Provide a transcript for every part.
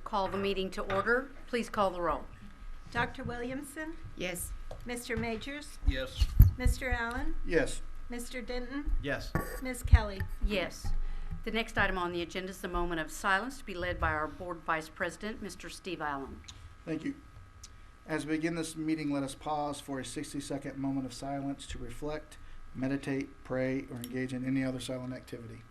call the meeting to order. Please call the roll. Dr. Williamson? Yes. Mr. Majors? Yes. Mr. Allen? Yes. Mr. Denton? Yes. Ms. Kelly? Yes. The next item on the agenda is the moment of silence to be led by our Board Vice President, Mr. Steve Allen. Thank you. As we begin this meeting, let us pause for a 60-second moment of silence to reflect, meditate, pray, or engage in any other silent activity.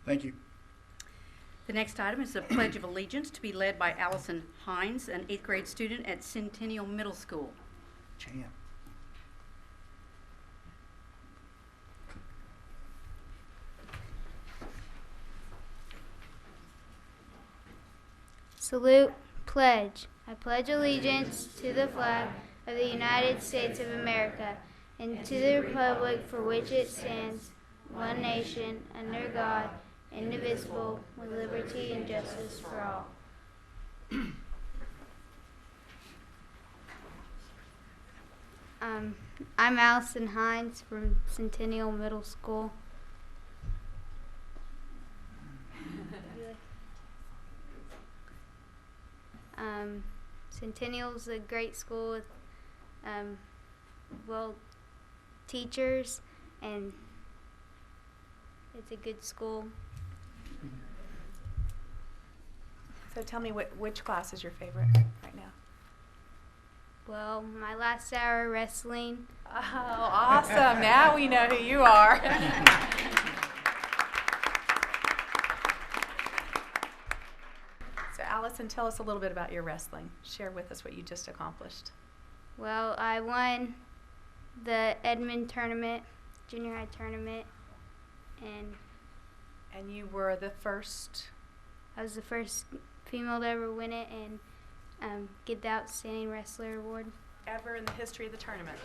Thank you. The next item is the Pledge of Allegiance to be led by Allison Hines, an 8th grade student at Centennial Middle School. Chant. Salute, pledge. I pledge allegiance to the flag of the United States of America and to the republic for which it stands, one nation, under God, indivisible, with liberty and justice for all. I'm Allison Hines from Centennial Middle School. Centennial's a great school with well teachers, and it's a good school. So tell me, which class is your favorite right now? Well, my last hour wrestling. Oh, awesome. Now we know who you are. So Allison, tell us a little bit about your wrestling. Share with us what you just accomplished. Well, I won the Edmond tournament, junior high tournament, And you were the first? I was the first female to ever win it and get the Outstanding Wrestler Award. Ever in the history of the tournament.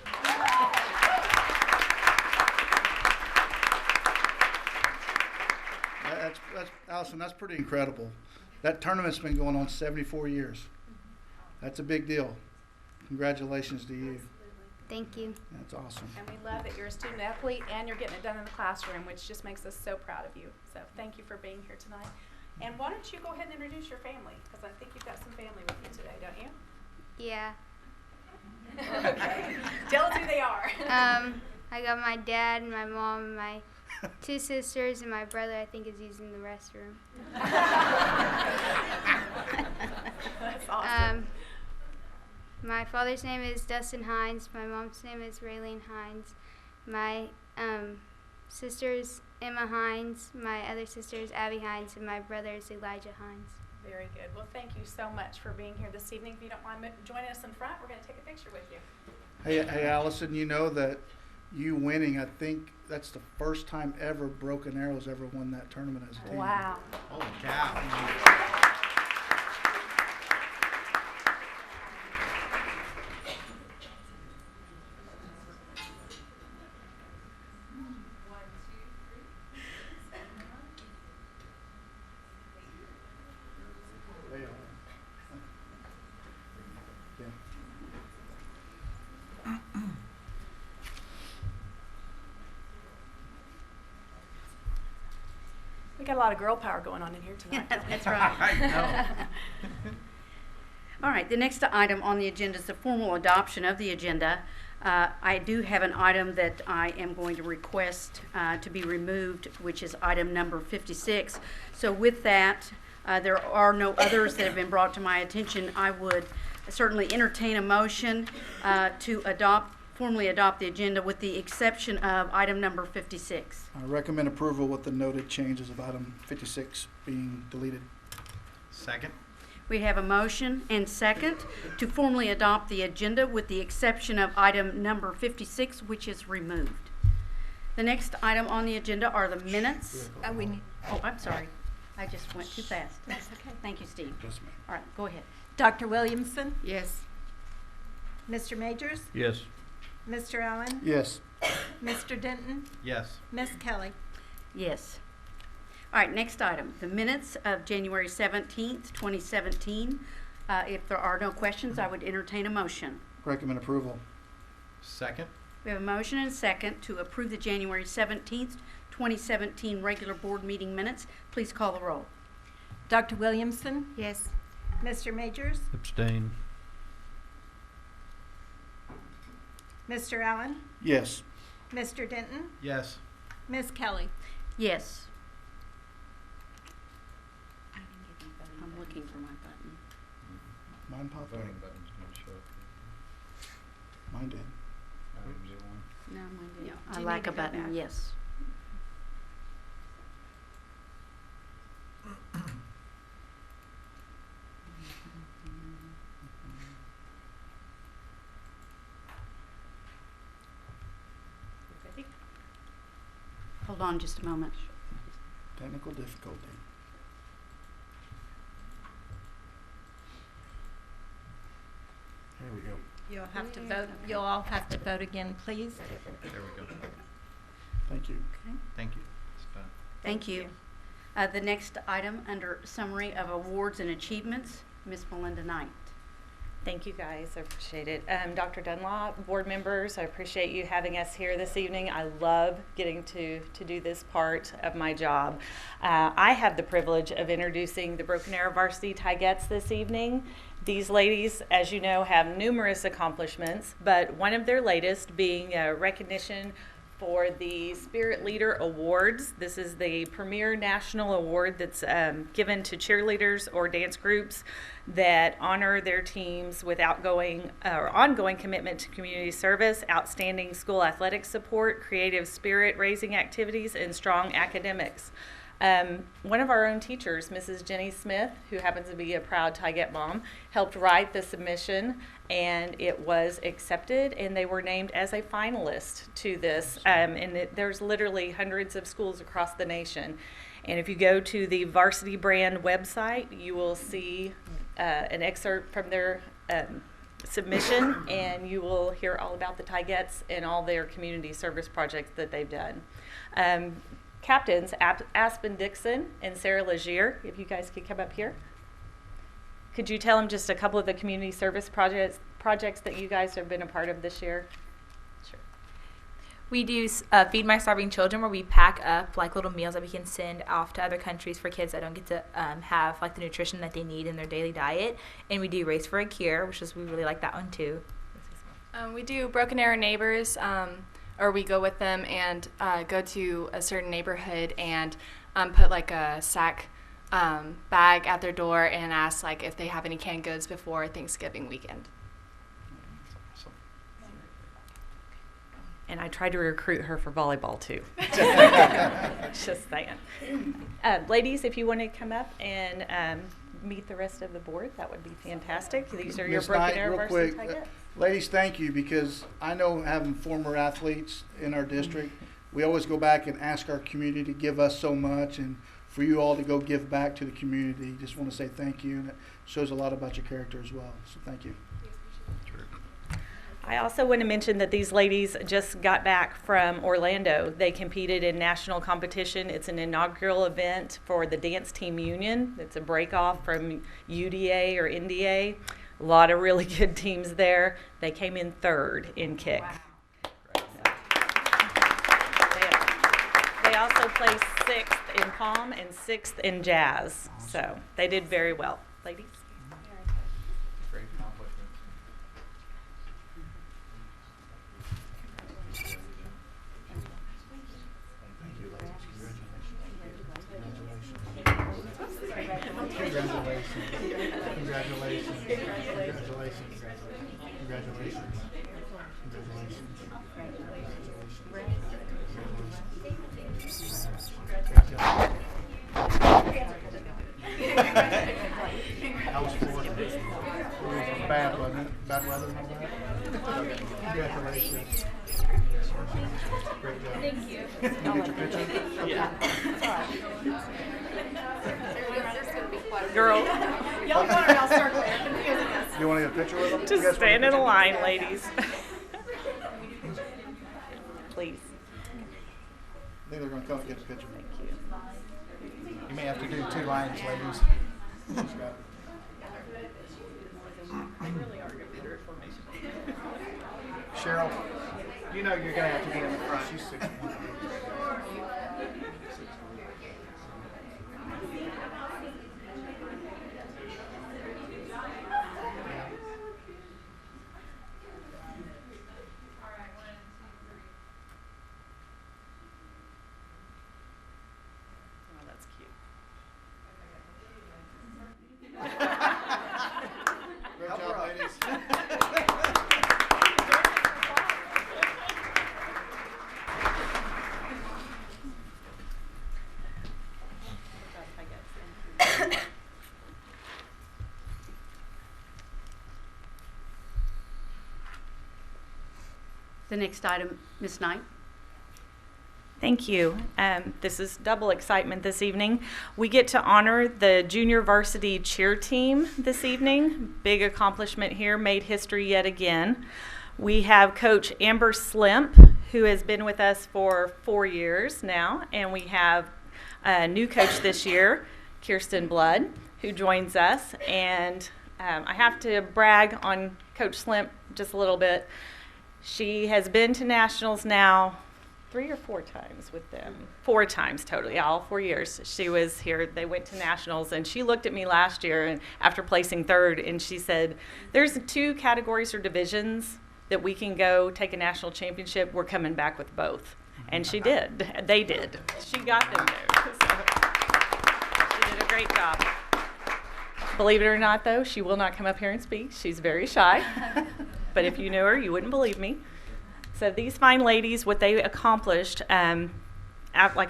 That's Allison, that's pretty incredible. That tournament's been going on 74 years. That's a big deal. Congratulations to you. Thank you. That's awesome. And we love that you're a student athlete and you're getting it done in the classroom, which just makes us so proud of you. So thank you for being here tonight. And why don't you go ahead and introduce your family, because I think you've got some family with you today, don't you? Yeah. Okay. Tell us who they are. I got my dad and my mom and my 2 sisters, and my brother I think is using the restroom. That's awesome. My father's name is Dustin Hines. My mom's name is Raylene Hines. My sister is Emma Hines. My other sister is Abby Hines, and my brother is Elijah Hines. Very good. Well, thank you so much for being here this evening. If you don't mind joining us in front, we're going to take a picture with you. Hey, Allison, you know that you winning, I think that's the first time ever Broken Arrow's ever won that tournament as a team. Wow. Holy cow. We got a lot of girl power going on in here tonight. don't we? That's right. I know. All right, the next item on the agenda is the formal adoption of the agenda. I do have an item that I am going to request to be removed, which is item number 56. So with that, There are no others that have been brought to my attention. I would certainly entertain a motion to formally adopt the agenda with the exception of item number 56. I recommend approval with the noted changes of item 56 being deleted. Second. We have a motion and second to formally adopt the agenda with the exception of item number 56, which is removed. The next item on the agenda are the minutes. Oh, I'm sorry. I just went too fast. That's okay. Thank you, Steve. Yes, ma'am. All right, go ahead. Dr. Williamson, Yes. Mr. Majors, Yes. Mr. Allen, Yes. Mr. Denton, Yes. Miss Kelly. Yes. All right, next item, the minutes of January 17th, 2017. If there are no questions, I would entertain a motion. Recommend approval. Second. We have a motion and a second to approve the January 17th, 2017 regular board meeting minutes. Please call the roll. Dr. Williamson, Yes. Mr. Majors, Abstain. Mr. Allen, Yes. Mr. Denton, Yes. Miss Kelly. Yes. I'm looking for my button. Mine popped up. Voting buttons don't show up. Mine did. No, mine didn't. Yeah. Do I you like need a to go button, back? yes. Hold on just a moment. Technical difficulty. Here we go. You'll have to vote. You'll all have to vote again, please. There we go. Thank you. Okay. Thank you. It's done. Thank you. The next item under summary of awards and achievements, Ms. Melinda Knight. Thank you, guys. I appreciate it. Dr. Dunlop, board members, I appreciate you having us here this evening. I love getting to do this part of my job. I have the privilege of introducing the Broken Arrow Varsity Tigets this evening. These ladies, as you know, have numerous accomplishments, but one of their latest being a recognition for the Spirit Leader Awards. This is the premier national award that's given to cheerleaders or dance groups that honor their teams with ongoing commitment to community service, outstanding school athletic support, creative spirit raising activities, and strong academics. One of our own teachers, Mrs. Jenny Smith, who happens to be a proud Tiget mom, helped write the submission, and it was accepted, and they were named as a finalist to this. There's literally hundreds of schools across the nation. And if you go to the Varsity Brand website, you will see an excerpt from their submission, and you will hear all about the Tigets and all their community service projects that they've done. Captains, Aspen Dixon and Sarah Legier, if you guys could come up here. Could you tell them just a couple of the community service projects that you guys have been a part of this year? Sure. We do Feed My Starving Children, where we pack up like little meals that we can send off to other countries for kids that don't get to have like the nutrition that they need in their daily diet. And we do Race for a Cure, which is we really like that one too. We do Broken Arrow Neighbors, or we go with them and go to a certain neighborhood and put like a sack bag at their door and ask like if they have any canned goods before Thanksgiving weekend. Awesome. And I tried to recruit her for volleyball too. Just saying. Ladies, if you want to come up and meet the rest of the board, that would be fantastic. These are your Ms. Broken Knight, Arrow real Varsity quick, Tigets. ladies, thank you, because I know having former athletes in our district, we always go back and ask our community to give us so much, and for you all to go give back to the community, just want to say thank you, and it shows a lot about your character as well, so thank you. I also want to mention that these ladies just got back from Orlando. They competed in national competition. It's an inaugural event for the Dance Team Union. It's a break off from UDA or NDA. A lot of really good teams there. They came in third in kick. Wow. They also placed sixth in pom and sixth in jazz. So they did very well. Ladies? Great accomplishment. Thank you, ladies. Congratulations. Congratulations. That was Florida. It was bad, wasn't it? Bad weather and all that? Congratulations. Great job. Thank you. You get your picture? Yeah. Girl, Y'all want to all circle it. You're confusing us. You want to get a picture with them? You just guys stand want in to a line, ladies. Please. I think they're going to come and get a picture. Thank you. You may have to do 2 lines, ladies. Cheryl, you know you're going to have to be in the front. She's 6'1". Oh, that's cute. Great job, ladies. The next item, Ms. Knight. Thank you. This is double excitement this evening. We get to honor the junior varsity cheer team this evening. Big accomplishment here, made history yet again. We have Coach Amber Slimp, who has been with us for 4 years now, and we have a new coach this year, Kirsten Blood, who joins us. And I have to brag on Coach Slimp just a little bit. She has been to nationals now 3 or 4 times with them. 4 times totally, all 4 years. She was here, they went to nationals, and she looked at me last year and after placing 3rd, and she said, there's 2 categories or divisions that we can go take a national championship. We're coming back with both. And she did. They did. She got them there. So she did a great job. Believe it or not, though, she will not come up here and speak. She's very shy. But if you knew her, you wouldn't believe me. So these fine ladies, what they accomplished, like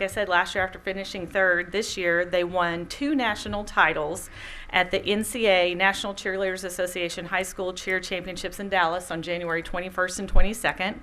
I said, last year after finishing 3rd, this year they won 2 national titles at the NCA, National Cheerleaders Association High School Cheer Championships in Dallas on January 21st and 22nd.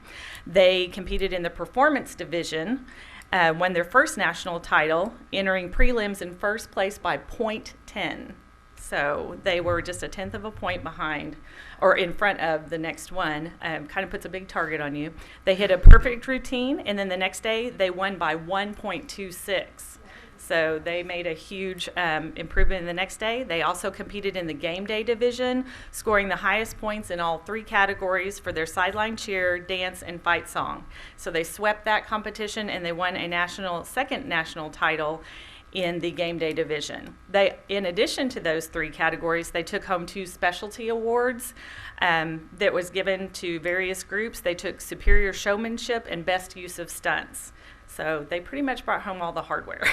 They competed in the performance division, won their first national title, entering prelims in first place by .10. So they were just a 1/10 of a point behind, or in front of the next one. Kind of puts a big target on you. They hit a perfect routine, and then the next day they won by 1.26. So they made a huge improvement in the next day. They also competed in the game day division, scoring the highest points in all 3 categories for their sideline cheer, dance, and fight song. So they swept that competition, and they won a second national title in the game day division. They, in addition to those 3 categories, they took home 2 specialty awards that was given to various groups. They took superior showmanship and best use of stunts. So they pretty much brought home all the hardware.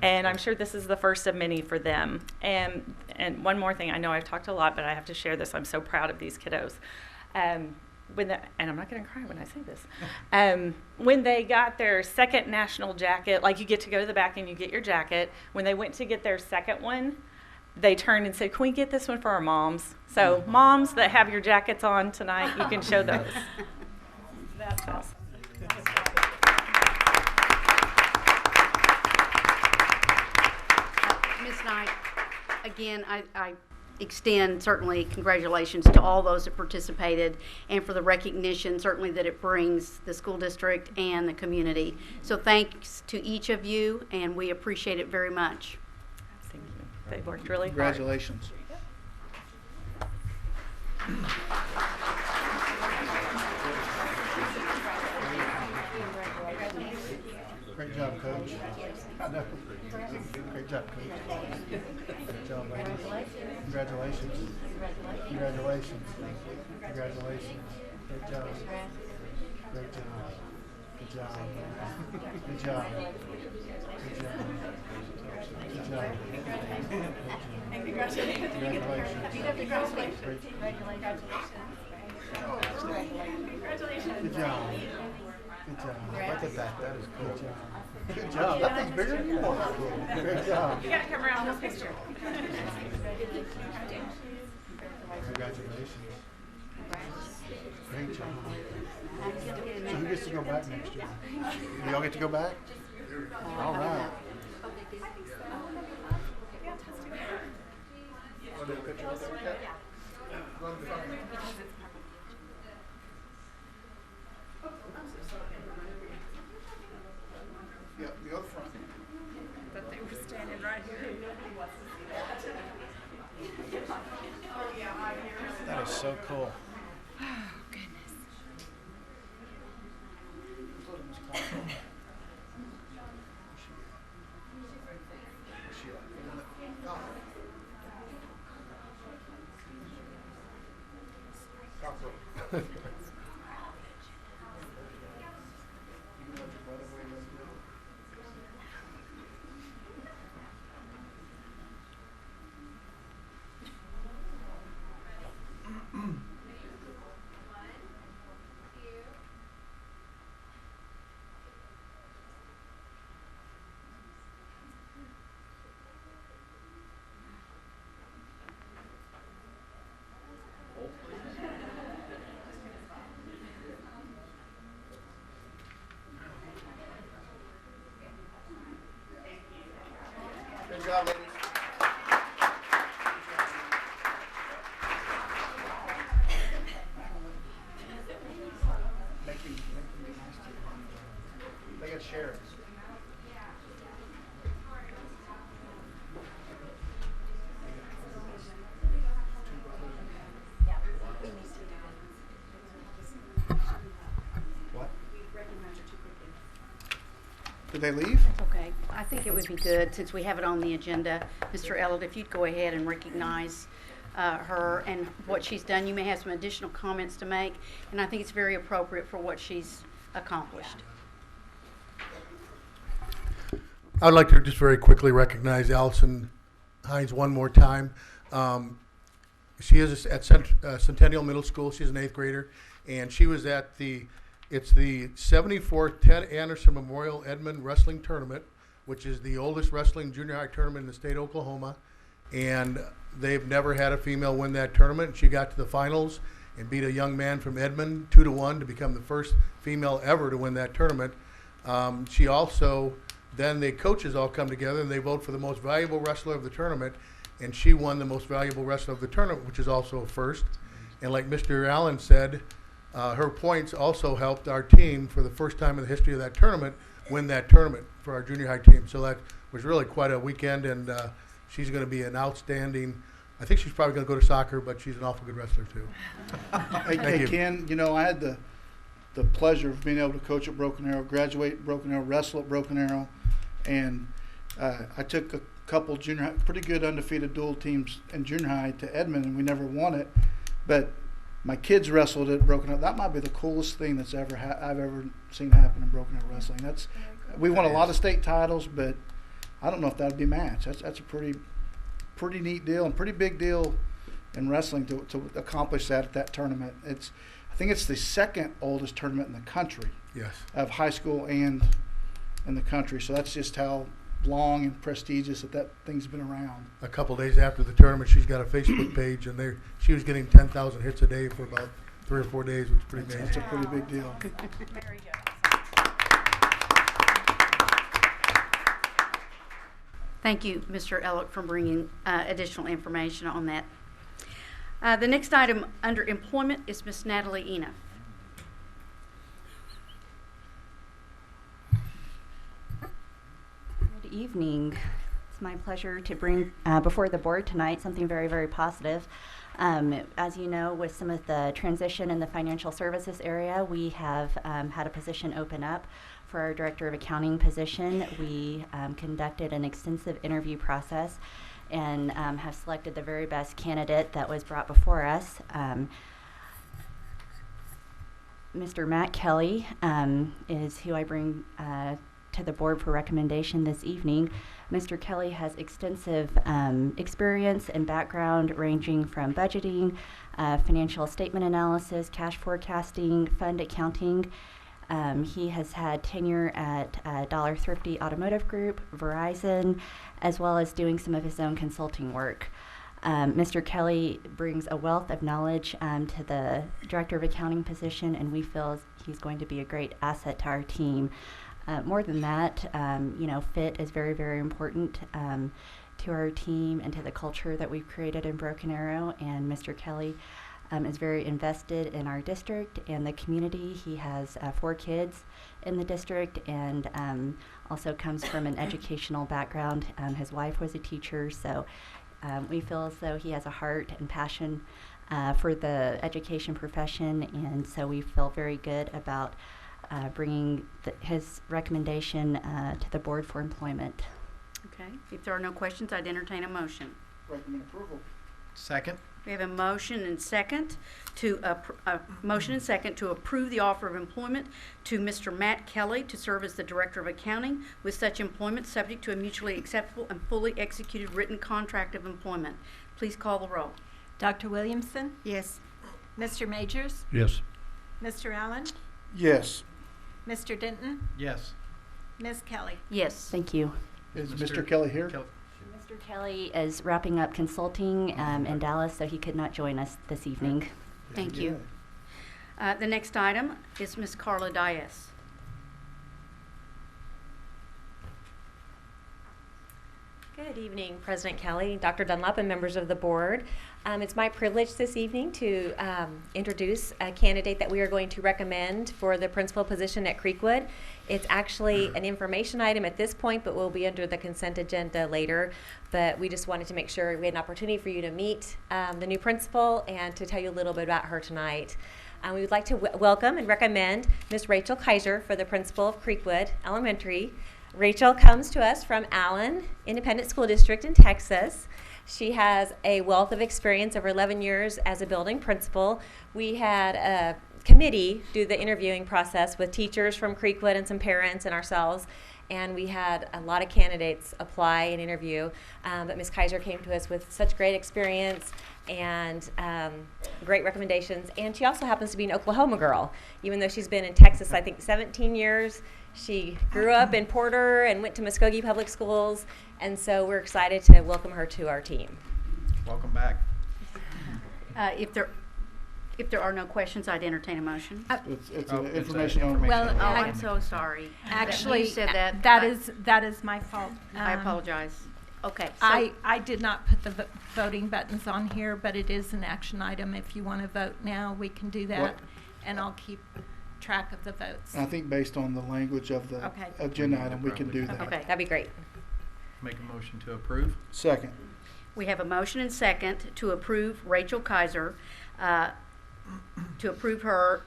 And I'm sure this is the first of many for them. And one more thing, I know I've talked a lot, but I have to share this. I'm so proud of these kiddos. And I'm not going to cry when I say this. When they got their second national jacket, like you get to go to the back and you get your jacket, when they went to get their second one, they turned and said, can we get this one for our moms? So moms that have your jackets on tonight, you can show those. That's awesome. Ms. Knight, again, I extend certainly congratulations to all those that participated and for the recognition certainly that it brings the school district and the community. So thanks to each of you, and we appreciate it very much. Thank you. They worked really hard. Congratulations. Great job, Coach. I know. Great job, Coach. Great job, ladies. Congratulations. Congratulations. Congratulations. Great job. Great job. Good job. Good job. Good job. Good job. And congratulations. Congratulations. Congratulations. Great. Congratulations. Good job. Good job. Look at that. That is good job. Good job. That thing's bigger than you want. Good job. You gotta come around this picture. Congratulations. Great job. So who gets to go back next year? Y'all get to go back? All right. Yeah, the other front. But they were standing right here. That is so cool. Oh, goodness. Good job, ladies. Make you be nice to you. They got sheriffs. What? Did they leave? Okay, I think it would be good, since we have it on the agenda, Mr. Ellett, if you'd go ahead and recognize her and what she's done. You may have some additional comments to make, and I think it's very appropriate for what she's accomplished. I'd like to just very quickly recognize Allison Hines one more time. She is at Centennial Middle School. She's an 8th grader, and she was at it's the 74th Ted Anderson Memorial Edmond Wrestling Tournament, which is the oldest wrestling junior high tournament in the state of Oklahoma. And they've never had a female win that tournament. She got to the finals and beat a young man from Edmond 2-1 to become the first female ever to win that tournament. She also, then the coaches all come together and they vote for the most valuable wrestler of the tournament, and she won the most valuable wrestler of the tournament, which is also a first. And like Mr. Allen said, her points also helped our team, for the first time in the history of that tournament, win that tournament for our junior high team. So that was really quite a weekend, and she's going to be an outstanding, I think she's probably going to go to soccer, but she's an awful good wrestler too. Hey, Ken, you know, I had the pleasure of being able to coach at Broken Arrow, graduate at Broken Arrow, wrestle at Broken Arrow, and I took a couple junior high, pretty good undefeated dual teams in junior high to Edmond, and we never won it. But my kids wrestled at Broken Arrow. That might be the coolest thing that's ever I've ever seen happen in Broken Arrow wrestling. We won a lot of state titles, but I don't know if that would be matched. That's a pretty neat deal and pretty big deal in wrestling to accomplish that at that tournament. I think it's the second oldest tournament in the country. Yes. Of high school and in the country. So that's just how long and prestigious that thing's been around. A couple days after the tournament, she's got a Facebook page, and she was getting 10,000 hits a day for about 3 or 4 days, which is pretty amazing. That's a pretty big deal. Very good. Thank you, Mr. Ellett, for bringing additional information on that. The next item under employment is Miss Natalie Ena. Good evening. It's my pleasure to bring before the board tonight something very, very positive. As you know, with some of the transition in the financial services area, we have had a position open up for our Director of Accounting position. We conducted an extensive interview process and have selected the very best candidate that was brought before us. Mr. Matt Kelly is who I bring to the board for recommendation this evening. Mr. Kelly has extensive experience and background ranging from budgeting, financial statement analysis, cash forecasting, fund accounting. He has had tenure at Dollar Thrifty Automotive Group, Verizon, as well as doing some of his own consulting work. Mr. Kelly brings a wealth of knowledge to the Director of Accounting position, and we feel he's going to be a great asset to our team. More than that, fit is very, very important to our team and to the culture that we've created in Broken Arrow, and Mr. Kelly is very invested in our district and the community. He has 4 kids in the district and also comes from an educational background. His wife was a teacher, so we feel as though he has a heart and passion for the education profession, and so we feel very good about bringing his recommendation to the board for employment. Okay. If there are no questions, I'd entertain a motion. Recommend approval. Second. We have a motion and second to approve the offer of employment to Mr. Matt Kelly to serve as the Director of Accounting with such employment subject to a mutually acceptable and fully executed written contract of employment. Please call the roll. Dr. Williamson? Yes. Mr. Majors? Yes. Mr. Allen? Yes. Mr. Denton? Yes. Ms. Kelly? Yes. Thank you. Is Mr. Kelly here? Mr. Kelly is wrapping up consulting in Dallas, so he could not join us this evening. Thank you. The next item is Ms. Carla Dias. Good evening, President Kelly, Dr. Dunlap, and members of the board. It's my privilege this evening to introduce a candidate that we are going to recommend for the principal position at Creekwood. It's actually an information item at this point, but will be under the consent agenda later. But we just wanted to make sure we had an opportunity for you to meet the new principal and to tell you a little bit about her tonight. We would like to welcome and recommend Ms. Rachel Kaiser for the principal of Creekwood Elementary. Rachel comes to us from Allen Independent School District in Texas. She has a wealth of experience over 11 years as a building principal. We had a committee do the interviewing process with teachers from Creekwood and some parents and ourselves, and we had a lot of candidates apply and interview. But Ms. Kaiser came to us with such great experience and great recommendations, and she also happens to be an Oklahoma girl, even though she's been in Texas, I think, 17 years. She grew up in Porter and went to Muskogee Public Schools, and so we're excited to welcome her to our team. Welcome back. If there are no questions, I'd entertain a motion. It's Oh, an it's information a- only. Well, Oh, I'm so sorry. Actually, You said that. that is my fault. I apologize. Okay. So I did not put the voting buttons on here, but it is an action item. If you want to vote now, we can do that, What? and I'll keep track of the votes. I think based on the language of the Okay. agenda item, we can do that. Okay. That'd be great. Make a motion to approve. Second. We have a motion and second to approve Rachel Kaiser, to approve her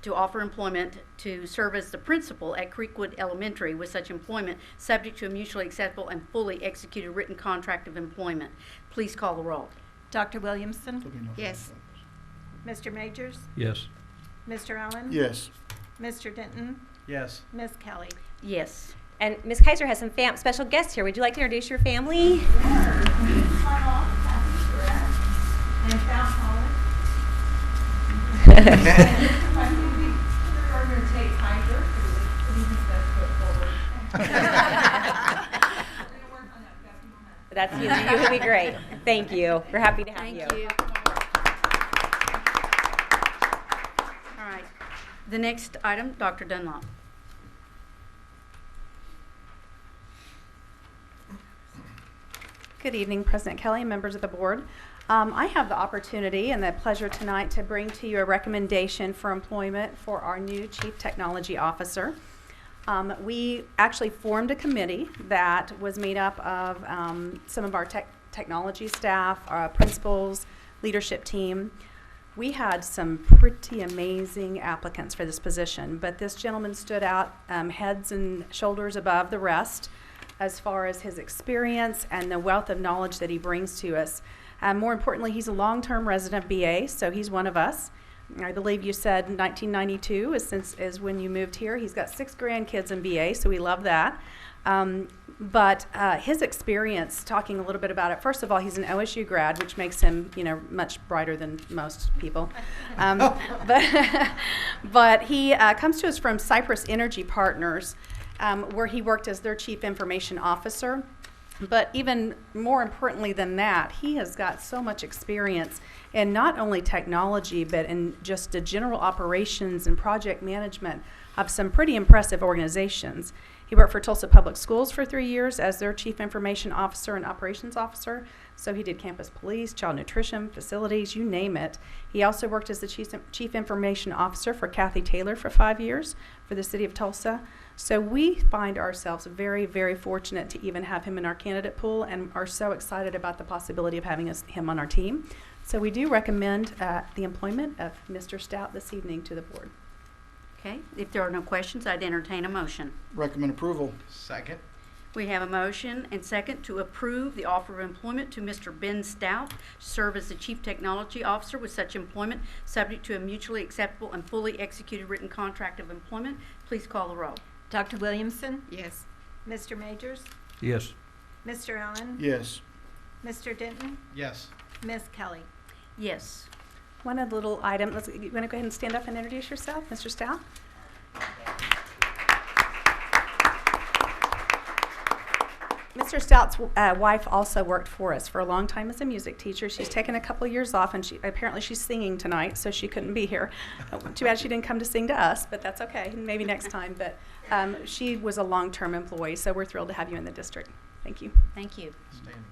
to offer employment to serve as the principal at Creekwood Elementary with such employment subject to a mutually acceptable and fully executed written contract of employment. Please call the roll. Dr. Williamson? There'll be no Yes. Mr. Majors? Yes. Mr. Allen? Yes. Mr. Denton? Yes. Ms. Kelly? Yes. And Ms. Kaiser has some special guests here. Would you like to introduce your family? That's you would be great. Thank you. We're happy to have Thank you. you. All right. The next item, Dr. Dunlop. Good evening, President Kelly and members of the board. I have the opportunity and the pleasure tonight to bring to you a recommendation for employment for our new Chief Technology Officer. We actually formed a committee that was made up of some of our technology staff, our principals, leadership team. We had some pretty amazing applicants for this position, but this gentleman stood out heads and shoulders above the rest as far as his experience and the wealth of knowledge that he brings to us. More importantly, he's a long-term resident BA, so he's one of us. I believe you said 1992 is when you moved here. He's got 6 grandkids in BA, so we love that. But his experience, talking a little bit about it, first of all, he's an OSU grad, which makes him, much brighter than most people. But he comes to us from Cypress Energy Partners, where he worked as their chief information officer. But even more importantly than that, he has got so much experience in not only technology, but in just the general operations and project management of some pretty impressive organizations. He worked for Tulsa Public Schools for 3 years as their chief information officer and operations officer. So he did campus police, child nutrition, facilities, you name it. He also worked as the chief information officer for Kathy Taylor for 5 years for the city of Tulsa. So we find ourselves very, very fortunate to even have him in our candidate pool and are so excited about the possibility of having him on our team. So we do recommend the employment of Mr. Stout this evening to the board. Okay, if there are no questions, I'd entertain a motion. Recommend approval. Second. We have a motion and second to approve the offer of employment to Mr. Ben Stout to serve as the Chief Technology Officer with such employment subject to a mutually acceptable and fully executed written contract of employment. Please call the roll. Dr. Williamson? Yes. Mr. Majors? Yes. Mr. Allen? Yes. Mr. Denton? Yes. Ms. Kelly? Yes. One other little item. You want to go ahead and stand up and introduce yourself, Mr. Stout? Mr. Stout's wife also worked for us for a long time as a music teacher. She's taken a couple years off, and apparently she's singing tonight, so she couldn't be here. Too bad she didn't come to sing to us, but that's okay. Maybe next time. But she was a long-term employee, so we're thrilled to have you in the district. Thank you. Thank you. Stand.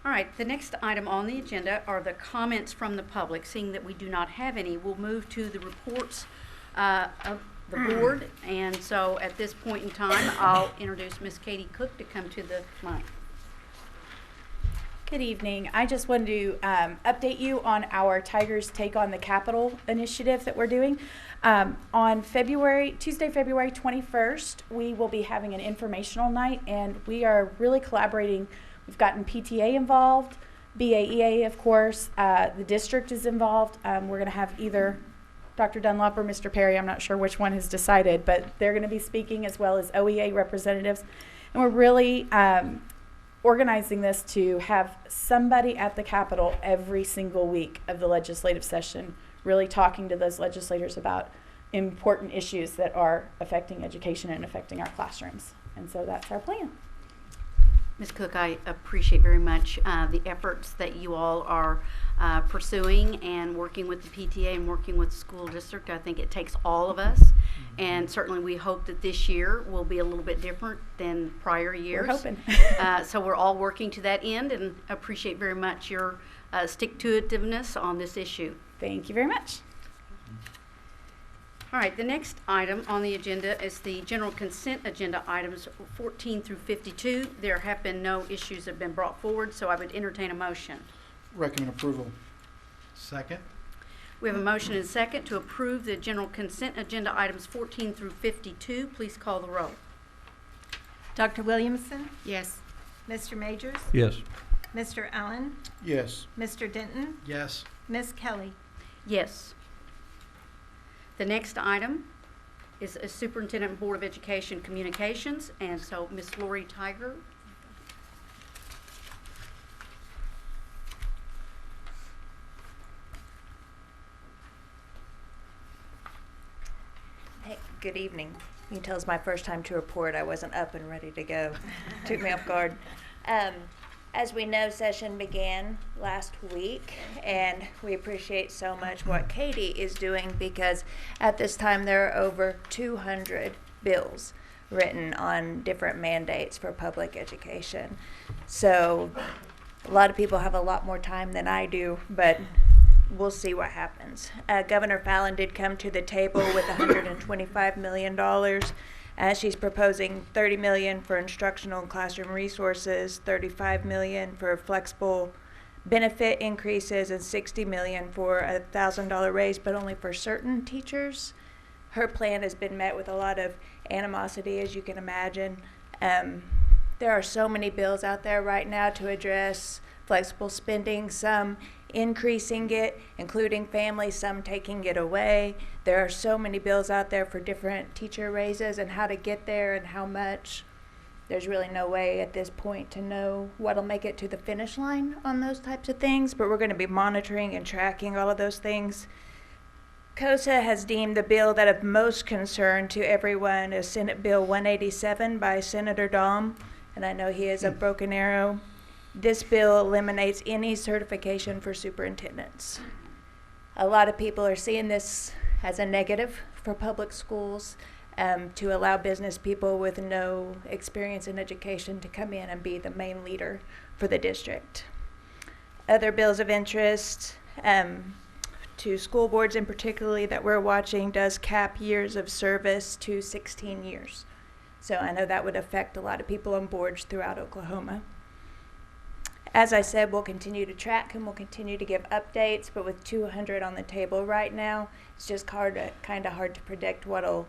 All right, the next item on the agenda are the comments from the public. Seeing that we do not have any, we'll move to the reports of the board. And so at this point in time, I'll introduce Miss Katie Cook to come to the mic. Good evening. I just wanted to update you on our Tigers Take on the Capitol initiative that we're doing. On Tuesday, February 21st, we will be having an informational night, and we are really collaborating. We've gotten PTA involved, BAEA, of course. The district is involved. We're going to have either Dr. Dunlop or Mr. Perry. I'm not sure which one has decided, but they're going to be speaking, as well as OEA representatives. And we're really organizing this to have somebody at the Capitol every single week of the legislative session, really talking to those legislators about important issues that are affecting education and affecting our classrooms. And so that's our plan. Ms. Cook, I appreciate very much the efforts that you all are pursuing and working with the PTA and working with the school district. I think it takes all of us, and certainly we hope that this year will be a little bit different than prior years. We're hoping. So we're all working to that end, and appreciate very much your stick-to-itiveness on this issue. Thank you very much. All right, the next item on the agenda is the general consent agenda items 14 through 52. There have been no issues that have been brought forward, so I would entertain a motion. Recommend approval. Second. We have a motion and second to approve the general consent agenda items 14 through 52. Please call the roll. Dr. Williamson? Yes. Mr. Majors? Yes. Mr. Allen? Yes. Mr. Denton? Yes. Ms. Kelly? Yes. The next item is a Superintendent Board of Education Communications, and so Ms. Lori Tiger. Hey, good evening. You can tell it's my first time to report. I wasn't up and ready to go. Took me off guard. As we know, session began last week, and we appreciate so much what Katie is doing, because at this time there are over 200 bills written on different mandates for public education. So a lot of people have a lot more time than I do, but we'll see what happens. Governor Fallon did come to the table with $125 million. She's proposing $30 million for instructional and classroom resources, $35 million for flexible benefit increases, and $60 million for a $1,000 raise, but only for certain teachers. Her plan has been met with a lot of animosity, as you can imagine. There are so many bills out there right now to address flexible spending. Some increasing it, including families, some taking it away. There are so many bills out there for different teacher raises and how to get there and how much. There's really no way at this point to know what'll make it to the finish line on those types of things, but we're going to be monitoring and tracking all of those things. COSA has deemed the bill that of most concern to everyone is Senate Bill 187 by Senator Dahm, and I know he is a Broken Arrow. This bill eliminates any certification for superintendents. A lot of people are seeing this as a negative for public schools, to allow business people with no experience in education to come in and be the main leader for the district. Other bills of interest to school boards in particularly that we're watching does cap years of service to 16 years. So I know that would affect a lot of people on boards throughout Oklahoma. As I said, we'll continue to track and we'll continue to give updates, but with 200 on the table right now, it's just kind of hard to predict what'll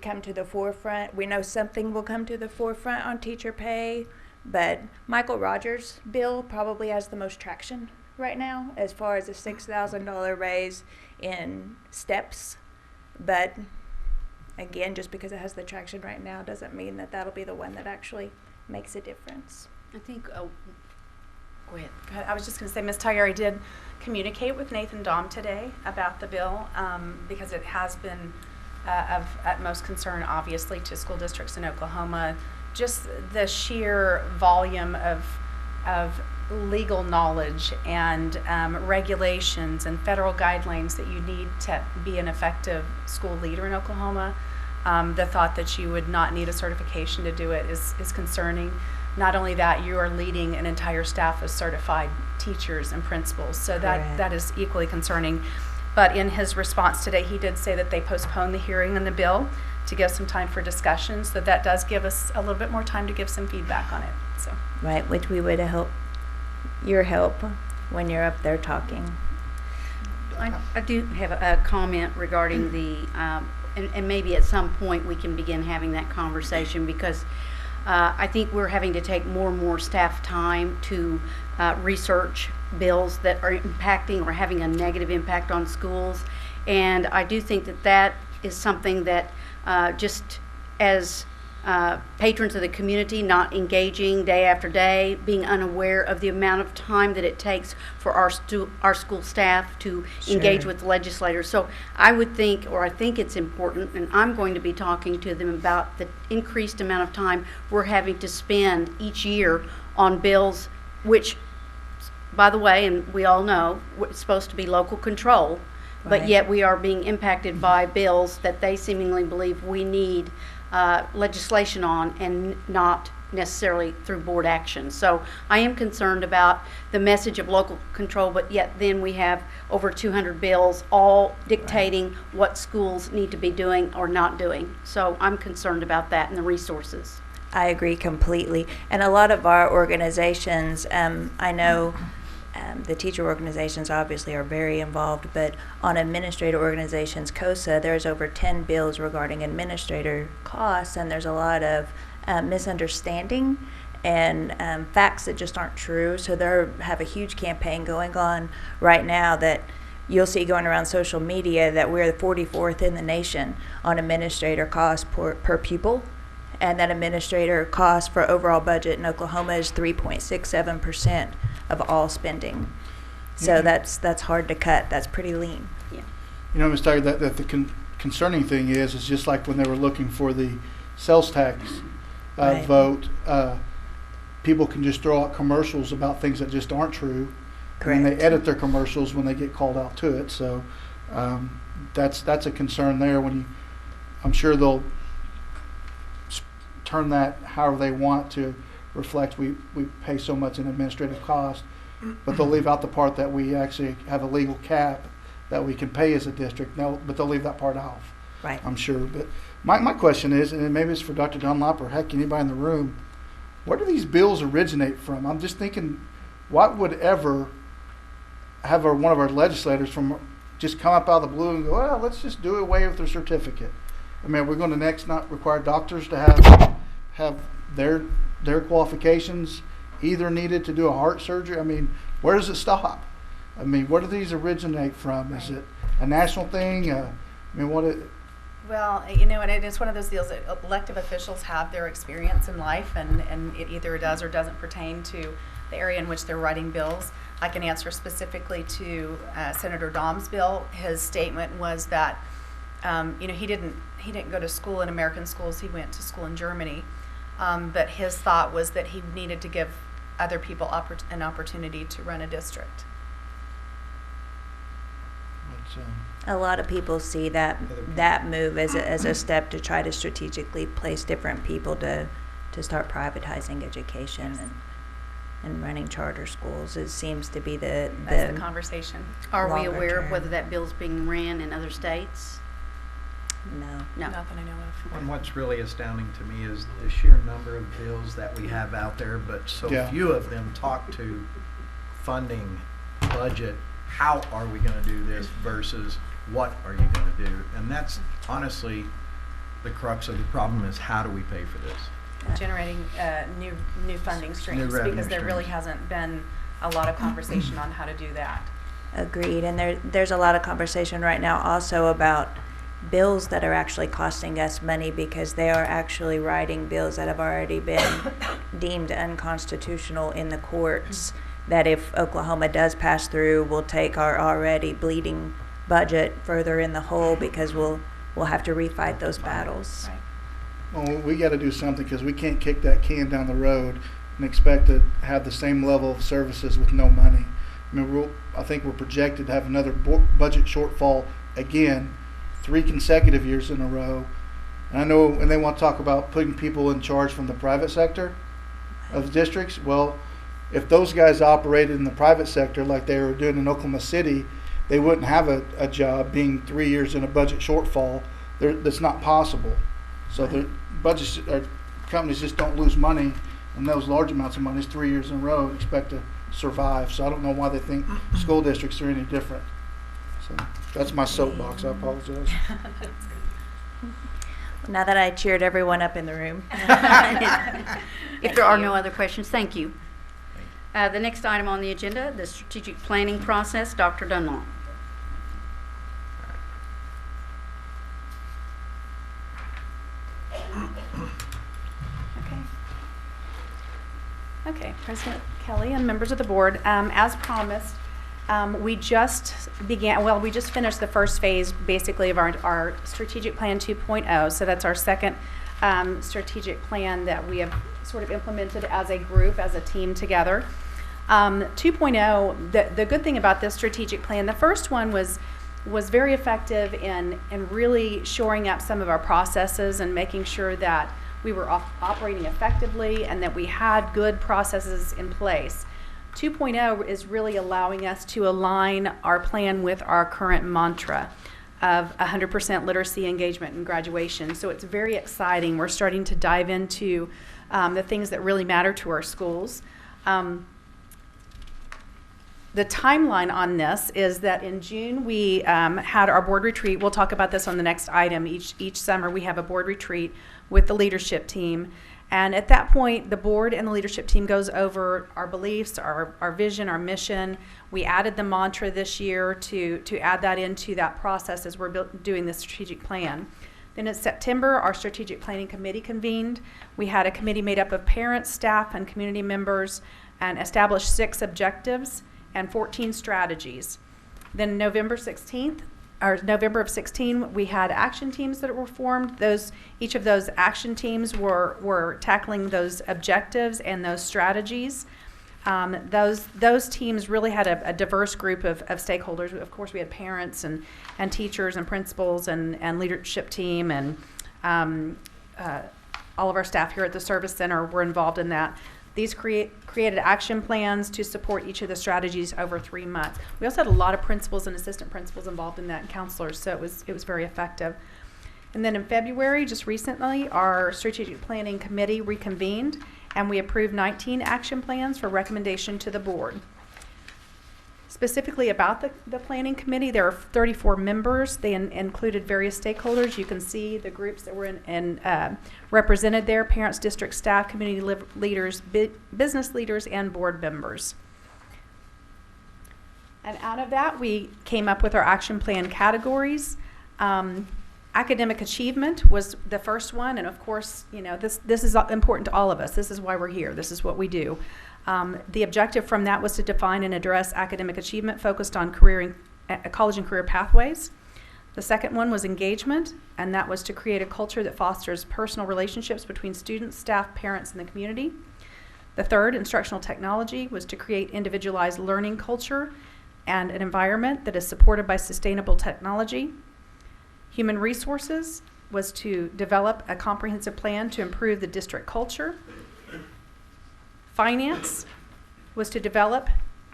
come to the forefront. We know something will come to the forefront on teacher pay, but Michael Rogers' bill probably has the most traction right now as far as a $6,000 raise in steps. But again, just because it has the traction right now doesn't mean that that'll be the one that actually makes a difference. I think, go ahead. I was just going to say, Ms. Tiger, I did communicate with Nathan Dahm today about the bill because it has been of utmost concern, obviously, to school districts in Oklahoma. Just the sheer volume of legal knowledge and regulations and federal guidelines that you need to be an effective school leader in Oklahoma. The thought that you would not need a certification to do it is concerning. Not only that, you are leading an entire staff of certified teachers and principals, so that is equally concerning. But in his response today, he did say that they postponed the hearing on the bill to give some time for discussion, so that does give us a little bit more time to give some feedback on it. So. Right, which we would help your help when you're up there talking. I do have a comment regarding the, and maybe at some point we can begin having that conversation, because I think we're having to take more and more staff time to research bills that are impacting or having a negative impact on schools. And I do think that that is something that just as patrons of the community, not engaging day after day, being unaware of the amount of time that it takes for our school staff to engage with legislators. So I would think, or I think it's important, and I'm going to be talking to them about the increased amount of time we're having to spend each year on bills, which, by the way, and we all know, it's supposed to be local control, but yet we are being impacted by bills that they seemingly believe we need legislation on, and not necessarily through board action. So I am concerned about the message of local control, but yet then we have over 200 bills all dictating what schools need to be doing or not doing. So I'm concerned about that and the resources. I agree completely. And a lot of our organizations, I know the teacher organizations obviously are very involved, but on administrator organizations, COSA, there's over 10 bills regarding administrator costs, and there's a lot of misunderstanding and facts that just aren't true. So they have a huge campaign going on right now that you'll see going around social media, that we're the 44th in the nation on administrator costs per pupil, and that administrator cost for overall budget in Oklahoma is 3.67% of all spending. So that's hard to cut. That's pretty lean. Yeah. You know, Ms. Tiger, that the concerning thing is just like when they were looking for the sales tax vote, people can just throw out commercials about things that just aren't true. Correct. And they edit their commercials when they get called out to it. So that's a concern there. I'm sure they'll turn that however they want to reflect we pay so much in administrative cost, but they'll leave out the part that we actually have a legal cap that we can pay as a district. But they'll leave that part off. Right. I'm sure. But my question is, and maybe it's for Dr. Dunlop or heck anybody in the room, where do these bills originate from? I'm just thinking, what would ever have one of our legislators from just come up out of the blue and go, well, let's just do away with their certificate? I mean, we're going to next not require doctors to have their qualifications either needed to do a heart surgery. I mean, where does it stop? I mean, where do these originate from? Is it a national thing? I mean, Well, you know, and it's one of those deals that elected officials have their experience in life, and it either does or doesn't pertain to the area in which they're writing bills. I can answer specifically to Senator Dom's bill. His statement was that, you know, he didn't go to school in American schools. He went to school in Germany, but his thought was that he needed to give other people an opportunity to run a district. A lot of people see that move as a step to try to strategically place different people to start privatizing education and running charter schools. It seems to be That's the conversation. Are we longer aware of term. whether that bill's being ran in other states? No. No. Not that I know of. And what's really astounding to me is the sheer number of bills that we have out there, but so Yeah. few of them talk to funding, budget, how are we gonna do this versus what are you gonna do? And that's honestly the crux of the problem, is how do we pay for this? Generating new funding streams, revenue because there really streams. hasn't been a lot of conversation on how to do that. Agreed. And there's a lot of conversation right now also about bills that are actually costing us money, because they are actually writing bills that have already been deemed unconstitutional in the courts, that if Oklahoma does pass through, will take our already bleeding budget further in the hole, because we'll have to refight those battles. Right. Well, we got to do something, because we can't kick that can down the road and expect to have the same level of services with no money. I mean, I think we're projected to have another budget shortfall again, 3 consecutive years in a row. And I know, and they want to talk about putting people in charge from the private sector of districts. Well, if those guys operated in the private sector like they were doing in Oklahoma City, they wouldn't have a job being 3 years in a budget shortfall. That's not possible. So the budgets or companies just don't lose money, and those large amounts of money, 3 years in a row, and expect to survive. So I don't know why they think school districts are any different. So that's my soapbox. I apologize. Now that I cheered everyone up in the room. If there are no other questions, thank you. The next item on the agenda, the strategic planning process, Dr. Dunlop. Okay, President Kelly and members of the board, as promised, we just finished the first phase, basically, of our strategic plan 2.0. So that's our second strategic plan that we have sort of implemented as a group, as a team together. 2.0, the good thing about this strategic plan, the first one was very effective in really shoring up some of our processes and making sure that we were operating effectively and that we had good processes in place. 2.0 is really allowing us to align our plan with our current mantra of 100% literacy engagement and graduation. So it's very exciting. We're starting to dive into the things that really matter to our schools. The timeline on this is that in June we had our board retreat. We'll talk about this on the next item. Each summer we have a board retreat with the leadership team. And at that point, the board and the leadership team goes over our beliefs, our vision, our mission. We added the mantra this year to add that into that process as we're doing the strategic plan. Then in September, our strategic planning committee convened. We had a committee made up of parents, staff, and community members, and established 6 objectives and 14 strategies. Then November of 16, we had action teams that were formed. Each of those action teams were tackling those objectives and those strategies. Those teams really had a diverse group of stakeholders. Of course, we had parents and teachers and principals and leadership team, and all of our staff here at the Service Center were involved in that. These created action plans to support each of the strategies over 3 months. We also had a lot of principals and assistant principals involved in that, and counselors, so it was very effective. And then in February, just recently, our strategic planning committee reconvened, and we approved 19 action plans for recommendation to the board. Specifically about the planning committee, there are 34 members. They included various stakeholders. You can see the groups that were represented there: parents, district staff, community leaders, business leaders, and board members. And out of that, we came up with our action plan categories. Academic achievement was the first one, and of course, you know, this is important to all of us. This is why we're here. This is what we do. The objective from that was to define and address academic achievement focused on college and career pathways. The second one was engagement, and that was to create a culture that fosters personal relationships between students, staff, parents, and the community. The third, instructional technology, was to create individualized learning culture and an environment that is supported by sustainable technology. Human resources was to develop a comprehensive plan to improve the district culture. Finance was to develop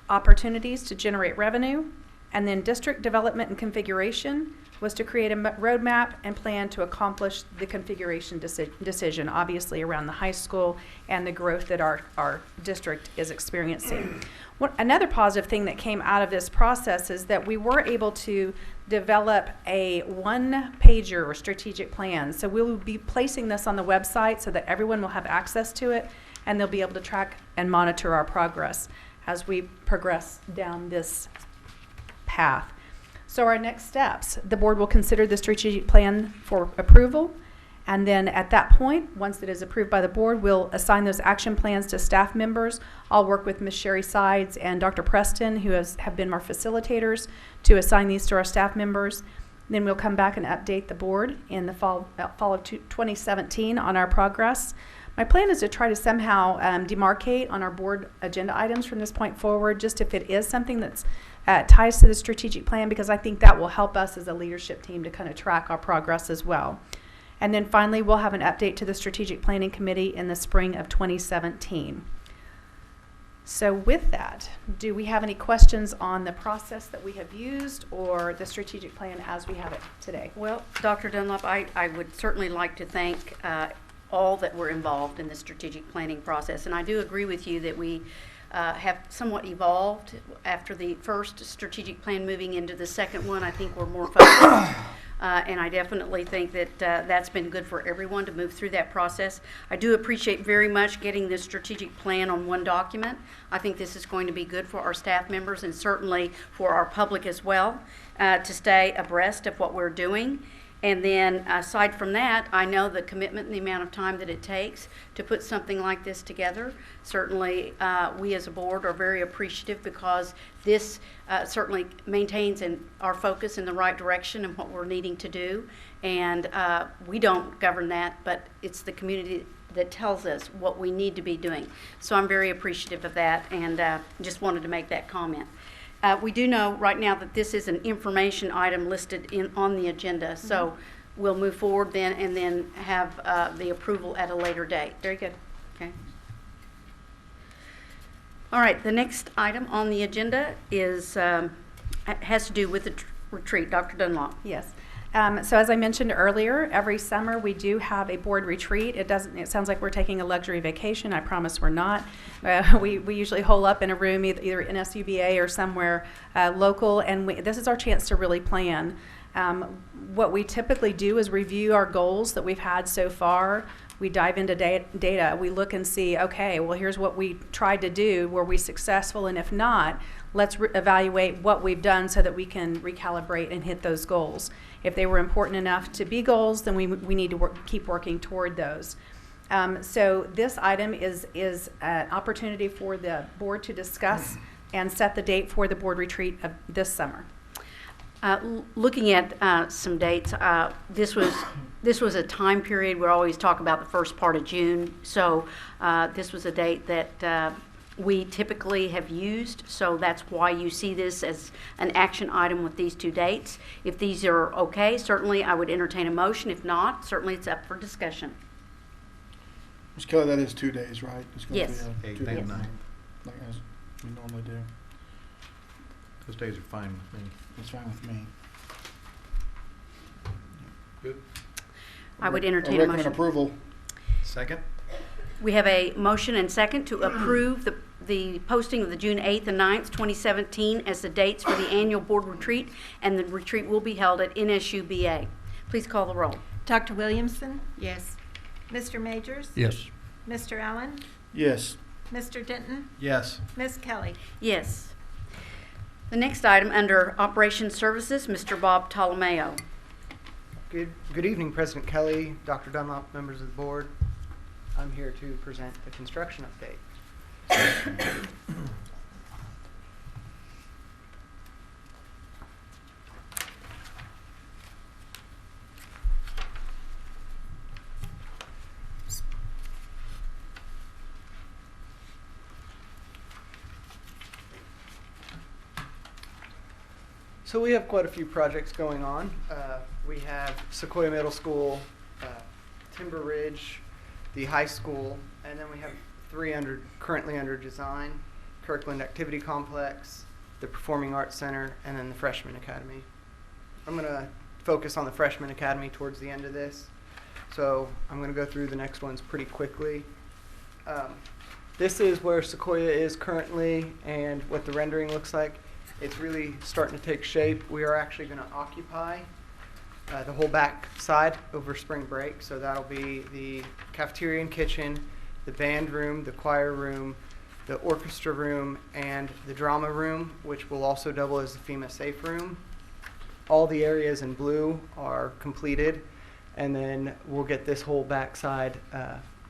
opportunities to generate revenue. And then district development and configuration was to create a roadmap and plan to accomplish the configuration decision, obviously around the high school and the growth that our district is experiencing. Another positive thing that came out of this process is that we were able to develop a one-pager or strategic plan. So we'll be placing this on the website so that everyone will have access to it, and they'll be able to track and monitor our progress as we progress down this path. So our next steps, the board will consider the strategic plan for approval, and then at that point, once it is approved by the board, we'll assign those action plans to staff members. I'll work with Ms. Sherry Sides and Dr. Preston, who have been our facilitators, to assign these to our staff members. Then we'll come back and update the board in the fall of 2017 on our progress. My plan is to try to somehow demarcate on our board agenda items from this point forward, just if it is something that's ties to the strategic plan, because I think that will help us as a leadership team to kind of track our progress as well. And then finally, we'll have an update to the Strategic Planning Committee in the spring of 2017. So with that, do we have any questions on the process that we have used or the strategic plan as we have it today? Well, Dr. Dunlop, I would certainly like to thank all that were involved in the strategic planning process. And I do agree with you that we have somewhat evolved after the first strategic plan. Moving into the second one, I think we're more focused. And I definitely think that that's been good for everyone to move through that process. I do appreciate very much getting this strategic plan on one document. I think this is going to be good for our staff members and certainly for our public as well, to stay abreast of what we're doing. And then aside from that, I know the commitment and the amount of time that it takes to put something like this together. Certainly, we as a board are very appreciative, because this certainly maintains our focus in the right direction and what we're needing to do. And we don't govern that, but it's the community that tells us what we need to be doing. So I'm very appreciative of that, and just wanted to make that comment. We do know right now that this is an information item listed on the agenda, so we'll move forward then and then have the approval at a later date. Very good. Okay. All right, the next item on the agenda is has to do with the retreat. Dr. Dunlop. Yes. So as I mentioned earlier, every summer we do have a board retreat. It sounds like we're taking a luxury vacation. I promise we're not. We usually hole up in a room either in SUBA or somewhere local, and this is our chance to really plan. What we typically do is review our goals that we've had so far. We dive into data. We look and see, okay, well, here's what we tried to do. Were we successful? And if not, let's evaluate what we've done so that we can recalibrate and hit those goals. If they were important enough to be goals, then we need to keep working toward those. So this item is an opportunity for the board to discuss and set the date for the board retreat of this summer. Looking at some dates, this was a time period. We always talk about the first part of June, so this was a date that we typically have used, so that's why you see this as an action item with these two dates. If these are okay, certainly I would entertain a motion. If not, certainly it's up for discussion. Ms. Kelly, that is 2 days, right? Yes. 8th and 9th. Like as we normally do. Those days are fine with me. It's fine with me. Good. I would entertain a recommend motion. approval. Second? We have a motion and second to approve the posting of the June 8th and 9th, 2017 as the dates for the annual board retreat, and the retreat will be held at NSUBA. Please call the roll. Dr. Williamson? Yes. Mr. Majors? Yes. Mr. Allen? Yes. Mr. Denton? Yes. Ms. Kelly? Yes. The next item under Operations Services, Mr. Bob Tolomeo. Good evening, President Kelly, Dr. Dunlop, members of the board. I'm here to present the construction update. So we have quite a few projects going on. We have Sequoia Middle School, Timber Ridge, the high school, and then we have three currently under design: Kirkland Activity Complex, the Performing Arts Center, and then the Freshman Academy. I'm going to focus on the Freshman Academy towards the end of this, so I'm going to go through the next ones pretty quickly. This is where Sequoia is currently and what the rendering looks like. It's really starting to take shape. We are actually going to occupy the whole back side over spring break. So that'll be the cafeteria and kitchen, the band room, the choir room, the orchestra room, and the drama room, which will also double as the FEMA safe room. All the areas in blue are completed, and then we'll get this whole back side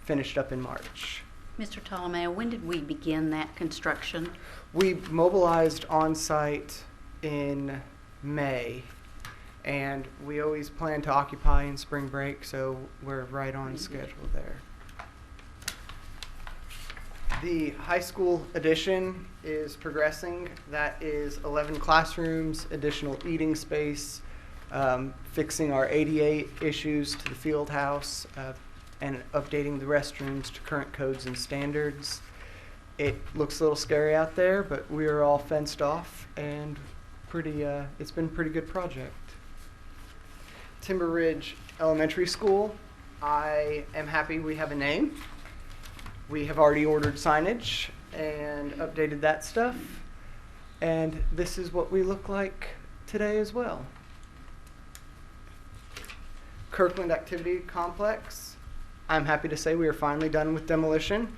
finished up in March. Mr. Tolomeo, when did we begin that construction? We mobilized on site in May, and we always plan to occupy in spring break, so we're right on schedule there. The high school addition is progressing. That is 11 classrooms, additional eating space, fixing our ADA issues to the field house, and updating the restrooms to current codes and standards. It looks a little scary out there, but we are all fenced off, and it's been a pretty good project. Timber Ridge Elementary School, I am happy we have a name. We have already ordered signage and updated that stuff, and this is what we look like today as well. Kirkland Activity Complex, I'm happy to say we are finally done with demolition.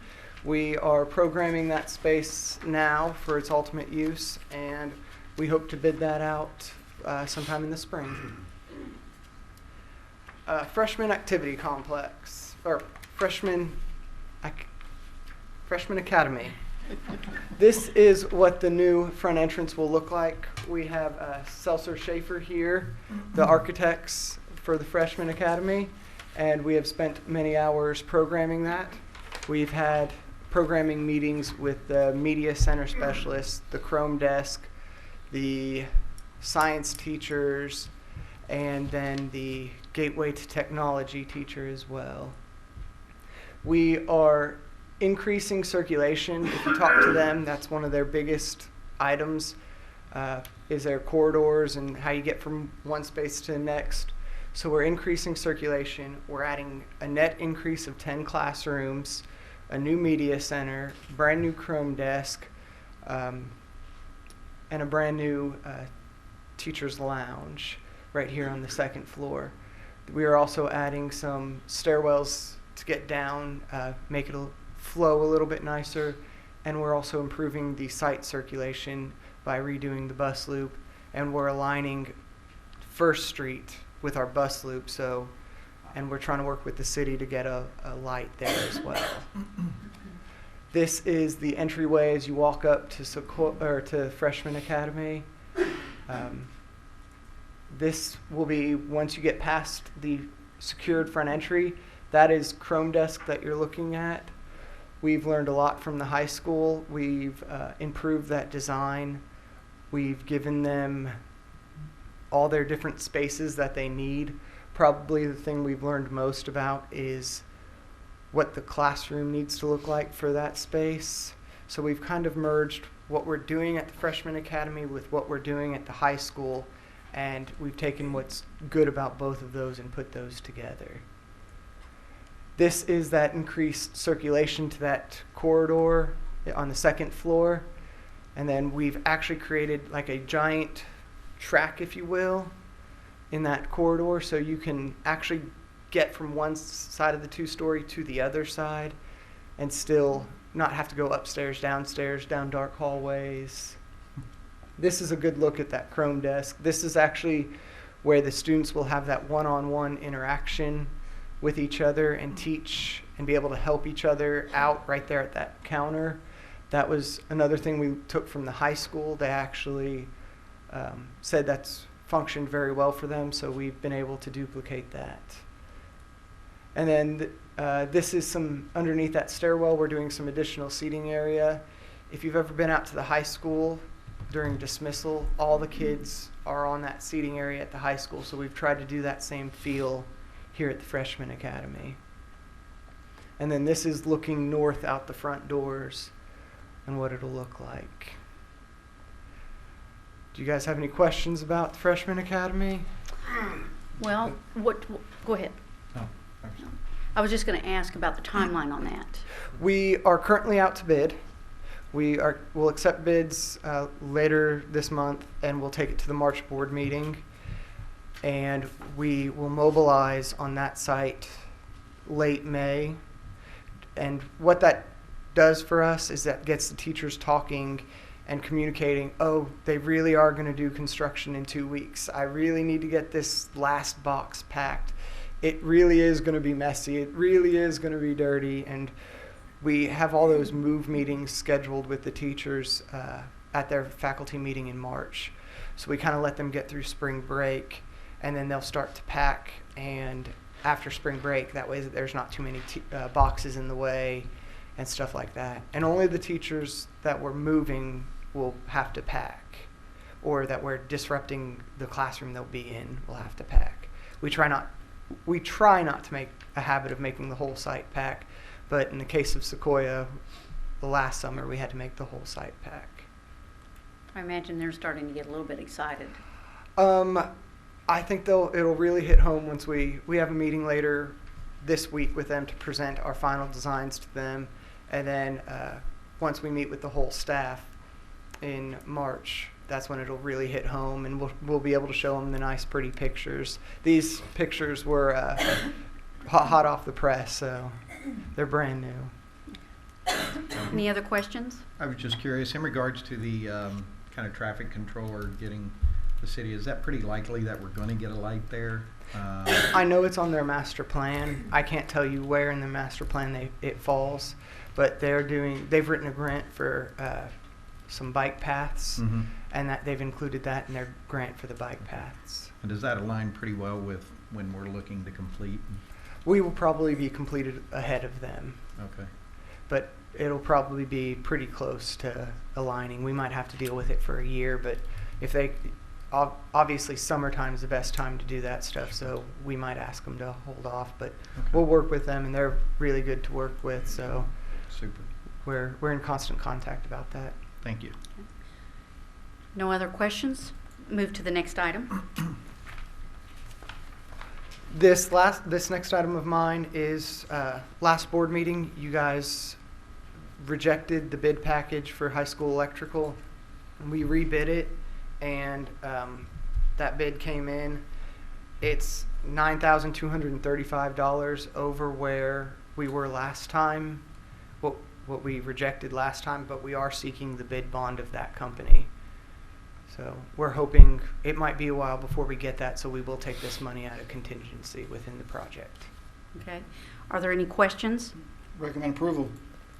We are programming that space now for its ultimate use, and we hope to bid that out sometime in the spring. Freshman Activity Complex, or Freshman Academy. This is what the new front entrance will look like. We have Seltzer Schaefer here, the architects for the Freshman Academy, and we have spent many hours programming that. We've had programming meetings with the media center specialists, the Chrome desk, the science teachers, and then the Gateway to Technology teacher as well. We are increasing circulation. If you talk to them, that's one of their biggest items, is their corridors and how you get from one space to the next. So we're increasing circulation. We're adding a net increase of 10 classrooms, a new media center, brand new Chrome desk, and a brand new teacher's lounge right here on the second floor. We are also adding some stairwells to get down, make it flow a little bit nicer, and we're also improving the site circulation by redoing the bus loop, and we're aligning First Street with our bus loop, and we're trying to work with the city to get a light there as well. This is the entryway as you walk up to Freshman Academy. This will be, once you get past the secured front entry, that is Chrome desk that you're looking at. We've learned a lot from the high school. We've improved that design. We've given them all their different spaces that they need. Probably the thing we've learned most about is what the classroom needs to look like for that space. So we've kind of merged what we're doing at the Freshman Academy with what we're doing at the high school, and we've taken what's good about both of those and put those together. This is that increased circulation to that corridor on the second floor, and then we've actually created like a giant track, if you will, in that corridor, so you can actually get from one side of the two-story to the other side and still not have to go upstairs, downstairs, down dark hallways. this is a good look at that Chrome desk. This is actually where the students will have that one-on-one interaction with each other and teach and be able to help each other out right there at that counter. That was another thing we took from the high school. They actually said that's functioned very well for them, so we've been able to duplicate that. And then this is some, underneath that stairwell, we're doing some additional seating area. If you've ever been out to the high school during dismissal, all the kids are on that seating area at the high school, so we've tried to do that same feel here at the Freshman Academy. And then this is looking north out the front doors and what it'll look like. Do you guys have any questions about the Freshman Academy? Well, go ahead. No. I was just going to ask about the timeline on that. We are currently out to bid. We'll accept bids later this month, and we'll take it to the March board meeting. And we will mobilize on that site late May. And what that does for us is that gets the teachers talking and communicating, oh, they really are going to do construction in 2 weeks. I really need to get this last box packed. It really is going to be messy. It really is going to be dirty. And we have all those move meetings scheduled with the teachers at their faculty meeting in March. So we kind of let them get through spring break, and then they'll start to pack. And after spring break, that way there's not too many boxes in the way and stuff like that. And only the teachers that we're moving will have to pack, or that we're disrupting the classroom they'll be in will have to pack. We try not to make a habit of making the whole site pack, but in the case of Sequoia, the last summer we had to make the whole site pack. I imagine they're starting to get a little bit excited. I think it'll really hit home once we have a meeting later this week with them to present our final designs to them, and then once we meet with the whole staff in March, that's when it'll really hit home, and we'll be able to show them the nice, pretty pictures. These pictures were hot off the press, so they're brand new. Any other questions? I was just curious, in regards to the kind of traffic controller getting the city, is that pretty likely that we're going to get a light there? I know it's on their master plan. I can't tell you where in the master plan it falls, but they've written a grant for some bike paths, and that they've included that in their grant for the bike paths. And does that align pretty well with when we're looking to complete? We will probably be completed ahead of them. Okay. But it'll probably be pretty close to aligning. We might have to deal with it for a year, but if obviously summertime is the best time to do that stuff, so we might ask them to hold off, but we'll work with them, and they're really good to work with, so super. We're in constant contact about that. Thank you. No other questions? Move to the next item. This next item of mine is last board meeting. You guys rejected the bid package for high school electrical. We rebid it, and that bid came in. It's $9,235 over where we were last time, what we rejected last time, but we are seeking the bid bond of that company. So we're hoping it might be a while before we get that, so we will take this money out of contingency within the project. Okay. Are there any questions? Recommend approval.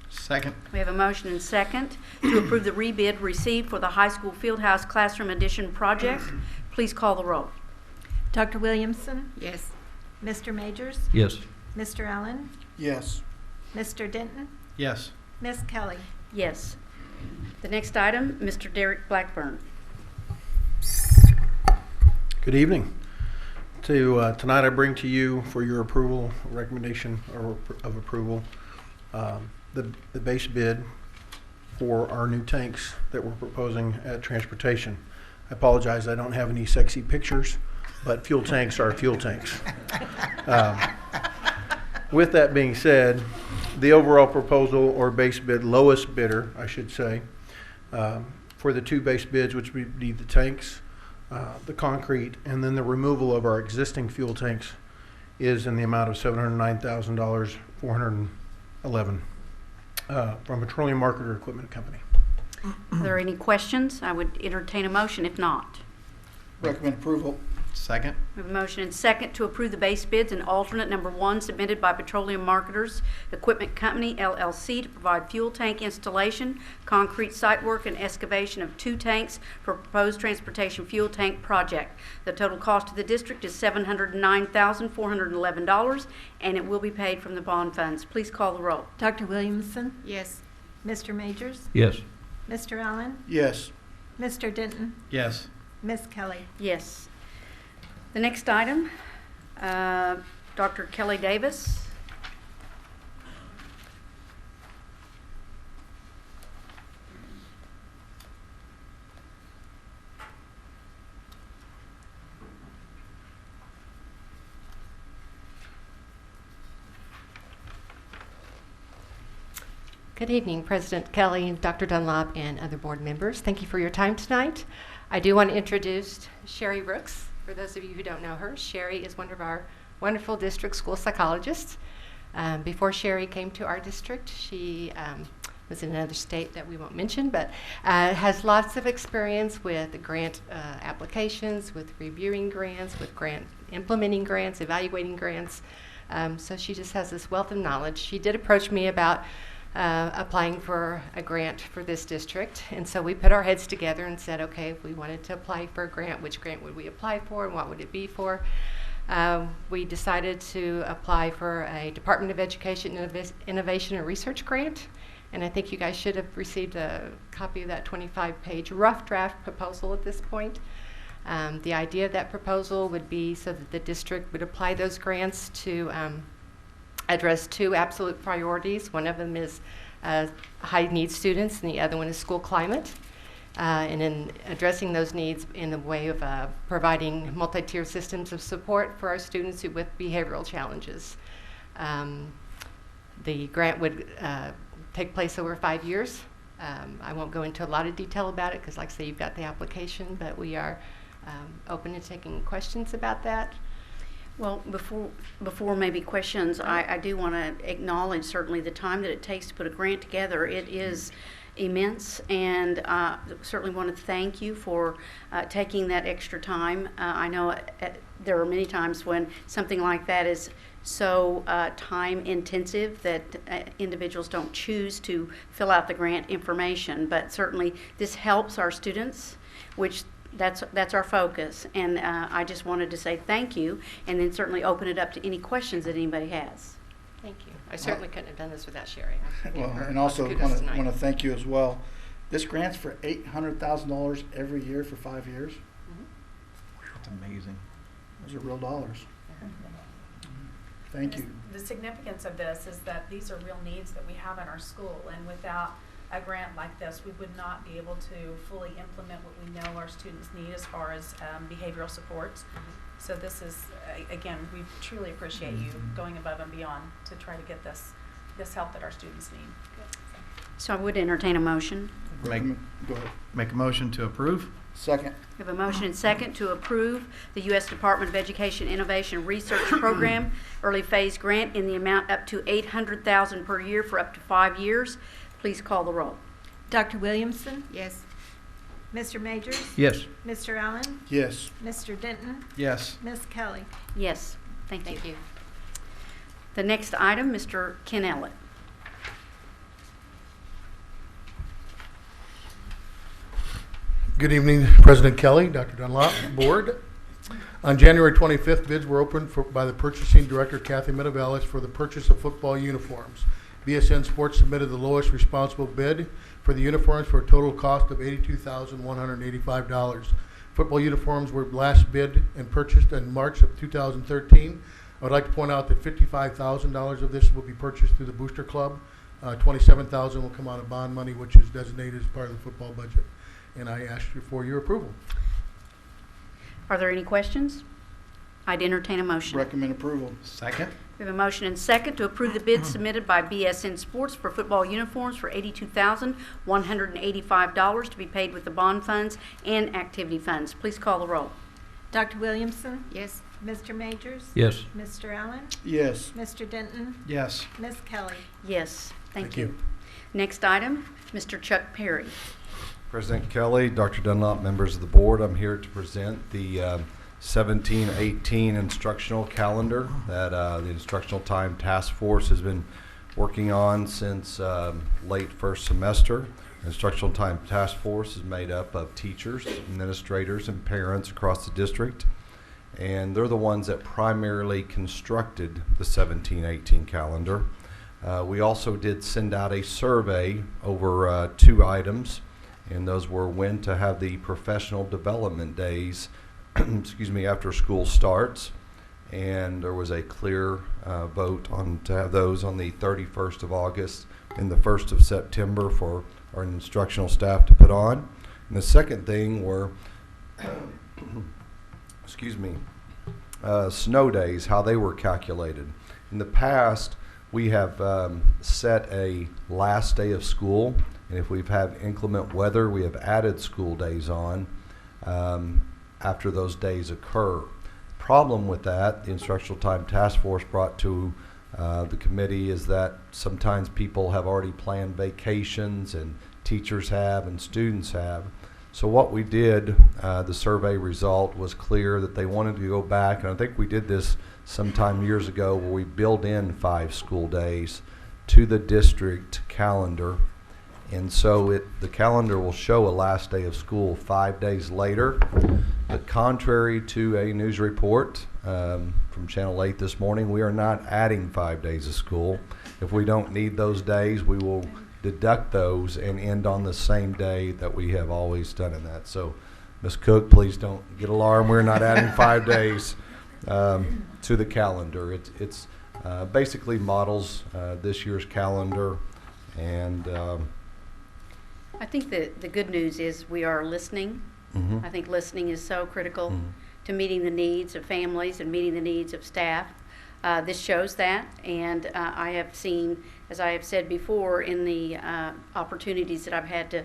Second. We have a motion and second to approve the rebid received for the high school fieldhouse classroom addition project. Please call the roll. Dr. Williamson? Yes. Mr. Majors? Yes. Mr. Allen? Yes. Mr. Denton? Yes. Ms. Kelly? Yes. The next item, Mr. Derek Blackburn. Good evening. Tonight I bring to you for your approval, recommendation of approval, the base bid for our new tanks that we're proposing at transportation. I apologize, I don't have any sexy pictures, but fuel tanks are fuel tanks. With that being said, the overall proposal, or base bid, lowest bidder, I should say, for the two base bids, which would be the tanks, the concrete, and then the removal of our existing fuel tanks, is in the amount of $709,411 from Petroleum Marketer Equipment Company. Are there any questions? I would entertain a motion if not. Recommend approval. Second. We have a motion and second to approve the base bids and alternate number 1 submitted by Petroleum Marketers Equipment Company, LLC, to provide fuel tank installation, concrete site work, and excavation of 2 tanks for proposed transportation fuel tank project. The total cost of the district is $709,411, and it will be paid from the bond funds. Please call the roll. Dr. Williamson? Yes. Mr. Majors? Yes. Mr. Allen? Yes. Mr. Denton? Yes. Miss Kelly? Yes. The next item, Dr. Kelly Davis. Good evening, President Kelly, Dr. Dunlop, and other board members. Thank you for your time tonight. I do want to introduce Sherry Brooks. For those of you who don't know her, Sherry is one of our wonderful district school psychologists. Before Sherry came to our district, she was in another state that we won't mention, but has lots of experience with grant applications, with reviewing grants, with implementing grants, evaluating grants. So she just has this wealth of knowledge. She did approach me about applying for a grant for this district. And so we put our heads together and said, okay, if we wanted to apply for a grant, which grant would we apply for and what would it be for? We decided to apply for a Department of Education Innovation and Research grant. And I think you guys should have received a copy of that 25-page rough draft proposal at this point. The idea of that proposal would be so that the district would apply those grants to address 2 absolute priorities. One of them is high-needs students, and the other one is school climate. And in addressing those needs in the way of providing multi-tier systems of support for our students with behavioral challenges. The grant would take place over 5 years. I won't go into a lot of detail about it because, like I say, you've got the application, but we are open to taking questions about that. Well, before maybe questions, I do want to acknowledge certainly the time that it takes to put a grant together. It is immense, and certainly want to thank you for taking that extra time. I know there are many times when something like that is so time intensive that individuals don't choose to fill out the grant information, but certainly this helps our students, which that's our focus, and I just wanted to say thank you, and then certainly open it up to any questions that anybody has. Thank you. I certainly couldn't have done this without Sherry. Well, and also want to thank you as well. This grant's for $800,000 every year for 5 years. That's amazing. Those are real dollars. Thank you. The significance of this is that these are real needs that we have in our school, and without a grant like this, we would not be able to fully implement what we know our students need as far as behavioral supports. So this is, again, we truly appreciate you going above and beyond to try to get this help that our students need. So I would entertain a motion. Go ahead. Make a motion to approve. Second. We have a motion and second to approve the U.S. Department of Education Innovation Research Program Early Phase Grant in the amount up to $800,000 per year for up to 5 years. Please call the roll. Dr. Williamson? Yes. Mr. Majors? Yes. Mr. Allen? Yes. Mr. Denton? Yes. Miss Kelly? Yes. Thank you. Thank you. The next item, Mr. Ken Ellett. Good evening, President Kelly, Dr. Dunlop, Board. On January 25th, bids were opened by the Purchasing Director, Kathy Metavelis, for the purchase of football uniforms. BSN Sports submitted the lowest responsible bid for the uniforms for a total cost of $82,185. Football uniforms were last bid and purchased in March of 2013. I would like to point out that $55,000 of this will be purchased through the Booster Club. $27,000 will come out of bond money, which is designated as part of the football budget. And I ask you for your approval. Are there any questions? I'd entertain a motion. Recommend approval. Second. We have a motion and second to approve the bid submitted by BSN Sports for football uniforms for $82,185 to be paid with the bond funds and activity funds. Please call the roll. Dr. Williamson? Yes. Mr. Majors? Yes. Mr. Allen? Yes. Mr. Denton? Yes. Miss Kelly? Yes. Thank Thank you. you. Next item, Mr. Chuck Perry. President Kelly, Dr. Dunlop, members of the board, I'm here to present the 17-18 instructional calendar that the Instructional Time Task Force has been working on since late first semester. The Instructional Time Task Force is made up of teachers, administrators, and parents across the district, and they're the ones that primarily constructed the 17-18 calendar. We also did send out a survey over 2 items, and those were when to have the professional development days excuse me, after school starts, and there was a clear vote on to have those on the 31st of August and the 1st of September for our instructional staff to put on. And the second thing were excuse me, snow days, how they were calculated. In the past, we have set a last day of school, and if we've had inclement weather, we have added school days on after those days occur. Problem with that, the Instructional Time Task Force brought to the committee is that sometimes people have already planned vacations, and teachers have, and students have. So what we did, the survey result was clear that they wanted to go back, and I think we did this sometime years ago, where we build in 5 school days to the district calendar. And so the calendar will show a last day of school 5 days later. But contrary to a news report from Channel 8 this morning, we are not adding 5 days of school. If we don't need those days, we will deduct those and end on the same day that we have always done in that. So, Ms. Cook, please don't get alarmed. We're not adding 5 days to the calendar. It's basically models this year's calendar, and I think the good news is we are listening. I think listening is so critical to meeting the needs of families and meeting the needs of staff. This shows that, and I have seen, as I have said before, in the opportunities that I've had to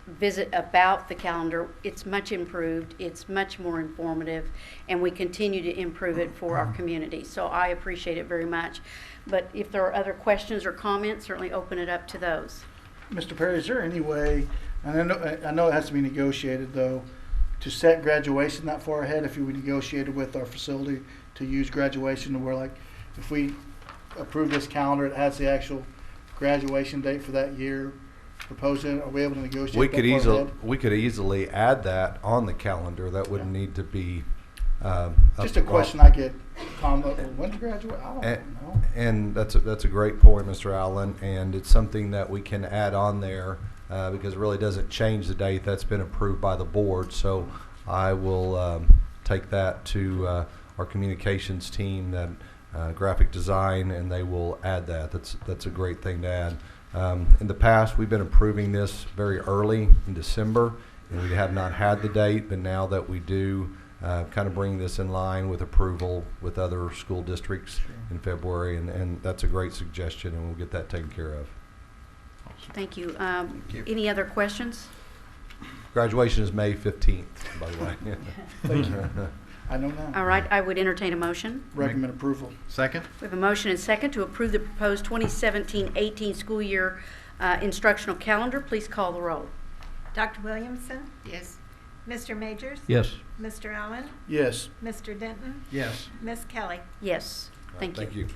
visit about the calendar, it's much improved, it's much more informative, and we continue to improve it for our community. So I appreciate it very much. But if there are other questions or comments, certainly open it up to those. Mr. Perry, is there any way, and I know it has to be negotiated though, to set graduation that far ahead if we negotiated with our facility to use graduation, to where, like, if we approve this calendar, it has the actual graduation date for that year proposed in it? Are we able to negotiate we that could far easily ahead? we could easily add that on the calendar. That wouldn't need to be just a question I get. When to graduate? I don't know. And that's a great point, Mr. Allen, and it's something that we can add on there because it really doesn't change the date that's been approved by the board. So I will take that to our communications team, that graphic design, and they will add that. That's a great thing to add. In the past, we've been approving this very early in December, and we have not had the date, but now that we do, kind of bring this in line with approval with other school districts in February, and that's a great suggestion, and we'll get that taken care of. Thank you. Any other questions? Graduation is May 15th, by the way. Thank you. I know now. All right, I would entertain a motion. Recommend approval. Second? We have a motion and second to approve the proposed 2017-18 school year instructional calendar. Please call the roll. Dr. Williamson? Yes. Mr. Majors? Yes. Mr. Allen? Yes. Mr. Denton? Yes. Ms. Kelly? Yes. Thank you. Thank you.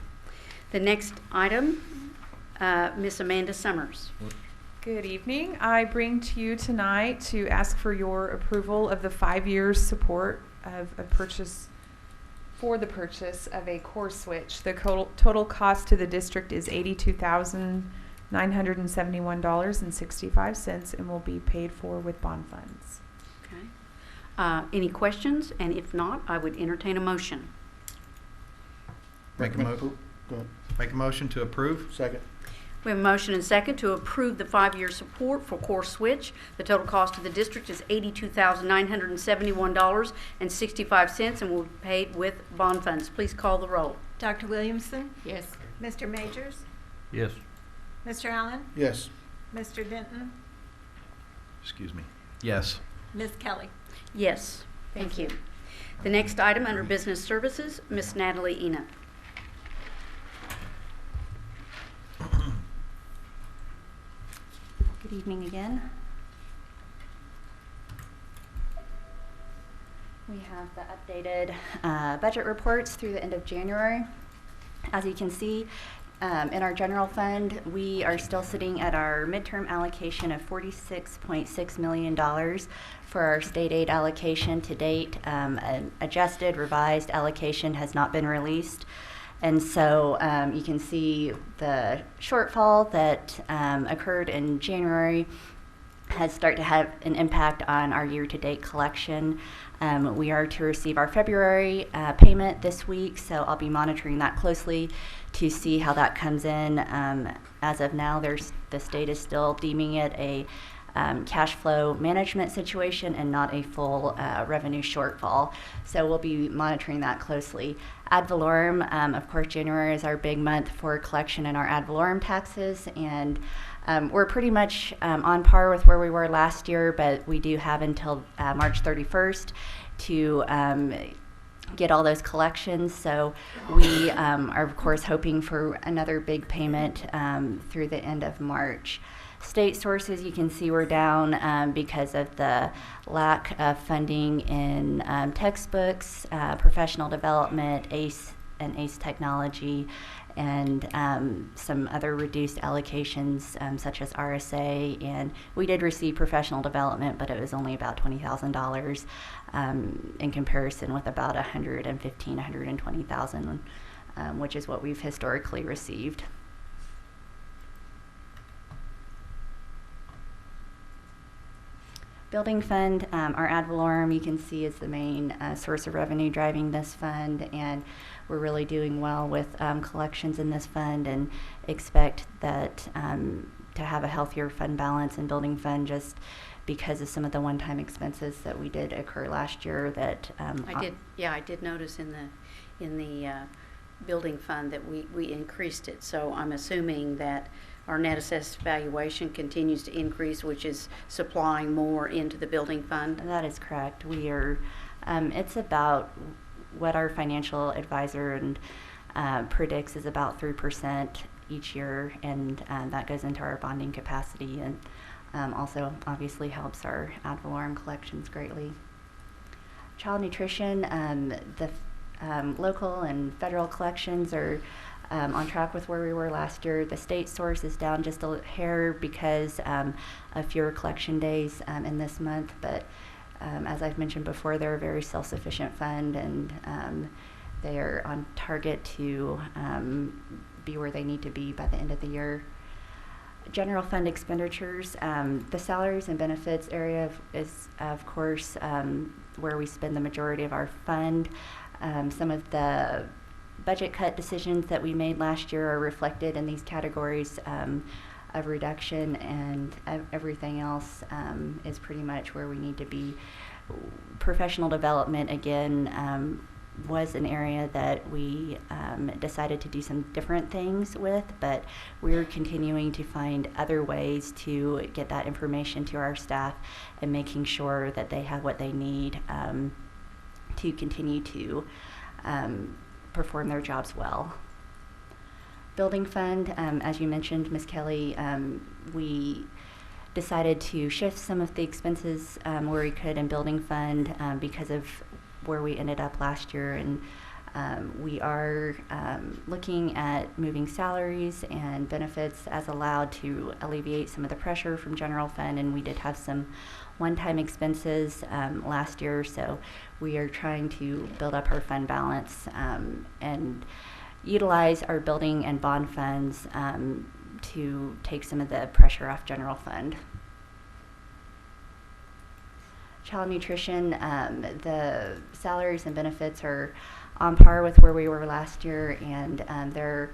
The next item, Miss Amanda Summers. Good evening. I bring to you tonight to ask for your approval of the 5 years support of a purchase for the purchase of a core switch. The total cost to the district is $82,971.65 and will be paid for with bond funds. Okay. Any questions? And if not, I would entertain a motion. Make a motion to approve. Second. We have a motion and second to approve the 5-year support for core switch. The total cost to the district is $82,971.65 and will be paid with bond funds. Please call the roll. Dr. Williamson? Yes. Mr. Majors? Yes. Mr. Allen? Yes. Mr. Denton? Excuse me. Yes. Ms. Kelly? Yes. Thank you. The next item under business services, Miss Natalie Ena. Good evening again. We have the updated budget reports through the end of January. As you can see, in our general fund, we are still sitting at our midterm allocation of $46.6 million for our state aid allocation to date. An adjusted, revised allocation has not been released. And so you can see the shortfall that occurred in January has started to have an impact on our year-to-date collection. We are to receive our February payment this week, so I'll be monitoring that closely to see how that comes in. As of now, the state is still deeming it a cash flow management situation and not a full revenue shortfall. So we'll be monitoring that closely. Ad valorem, of course, January is our big month for collection in our ad valorem taxes, and we're pretty much on par with where we were last year, but we do have until March 31st to get all those collections. So we are, of course, hoping for another big payment through the end of March. State sources, you can see we're down because of the lack of funding in textbooks, professional development, ACE and ACE technology, and some other reduced allocations such as RSA. And we did receive professional development, but it was only about $20,000 in comparison with about $120,000, which is what we've historically received. Building fund, our ad valorem, you can see, is the main source of revenue driving this fund, and we're really doing well with collections in this fund and expect that to have a healthier fund balance in building fund just because of some of the one-time expenses that we did occur last year. That I did notice in the building fund that we increased it, so I'm assuming that our net assessed valuation continues to increase, which is supplying more into the building fund. That is correct. We are, it's about what our financial advisor and predicts is about 3% each year, and that goes into our bonding capacity, and also obviously helps our ad valorem collections greatly. Child nutrition, the local and federal collections are on track with where we were last year. The state source is down just a hair because of fewer collection days in this month, but as I've mentioned before, they're a very self-sufficient fund, and they are on target to be where they need to be by the end of the year. General fund expenditures, the salaries and benefits area is of course where we spend the majority of our fund. Some of the budget cut decisions that we made last year are reflected in these categories of reduction, and everything else is pretty much where we need to be. Professional development, again, was an area that we decided to do some different things with, but we're continuing to find other ways to get that information to our staff and making sure that they have what they need to continue to perform their jobs well. Building fund, as you mentioned, Ms. Kelly, we decided to shift some of the expenses where we could in building fund because of where we ended up last year, and we are looking at moving salaries and benefits as allowed to alleviate some of the pressure from general fund, and we did have some one-time expenses last year, so we are trying to build up our fund balance and utilize our building and bond funds to take some of the pressure off general fund. Child nutrition, the salaries and benefits are on par with where we were last year, and their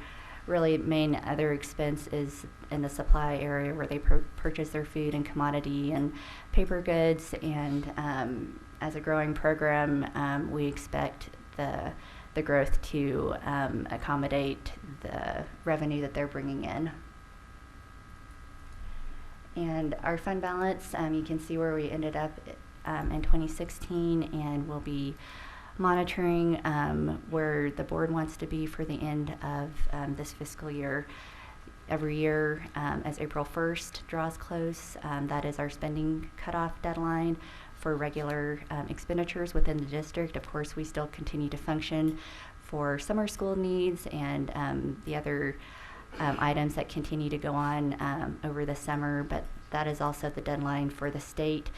really main other expense is in the supply area where they purchase their food and commodity and paper goods, and as a growing program, we expect the growth to accommodate the revenue that they're bringing in. And our fund balance, you can see where we ended up in 2016, and we'll be monitoring where the board wants to be for the end of this fiscal year. Every year, as April 1st draws close, that is our spending cutoff deadline for regular expenditures within the district. Of course, we still continue to function for summer school needs and the other items that continue to go on over the summer, but that is also the deadline for the state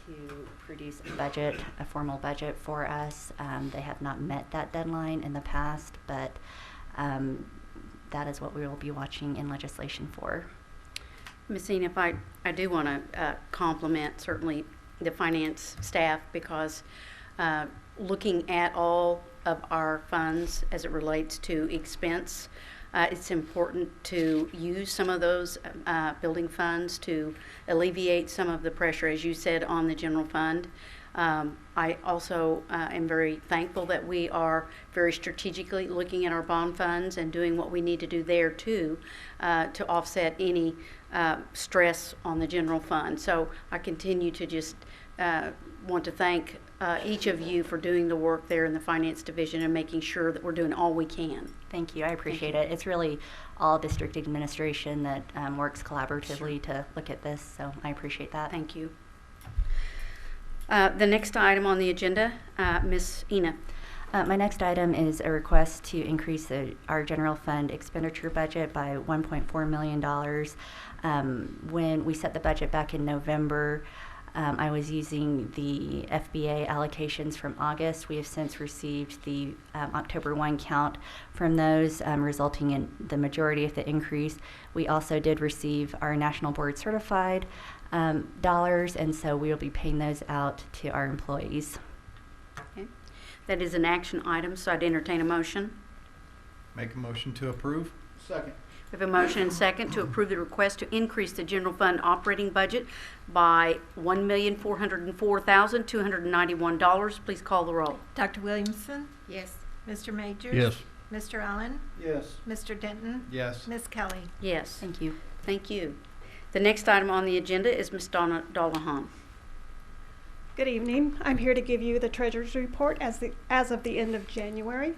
to produce a budget, a formal budget for us. They have not met that deadline in the past, but that is what we will be watching in legislation for. Ms. Ena, I do want to compliment certainly the finance staff because looking at all of our funds as it relates to expense, it's important to use some of those building funds to alleviate some of the pressure, as you said, on the general fund. I also am very thankful that we are very strategically looking at our bond funds and doing what we need to do there too to offset any stress on the general fund. So I continue to just want to thank each of you for doing the work there in the finance division and making sure that we're doing all we can. Thank you. I appreciate it. It's really all district administration that works collaboratively to look at this, so I appreciate that. Thank you. The next item on the agenda, Ms. Ena. My next item is a request to increase our general fund expenditure budget by $1.4 million. When we set the budget back in November, I was using the FBA allocations from August. We have since received the October 1 count from those, resulting in the majority of the increase. We also did receive our National Board Certified dollars, and so we will be paying those out to our employees. Okay. That is an action item, so I'd entertain a motion. Make a motion to approve. Second. We have a motion and second to approve the request to increase the general fund operating budget by $1,404,291. Please call the roll. Dr. Williamson? Yes. Mr. Majors? Yes. Mr. Allen? Yes. Mr. Denton? Yes. Ms. Kelly? Yes. Thank you. Thank you. The next item on the agenda is Ms. Donna Dollahan. Good evening. I'm here to give you the Treasurer's Report as of the end of January.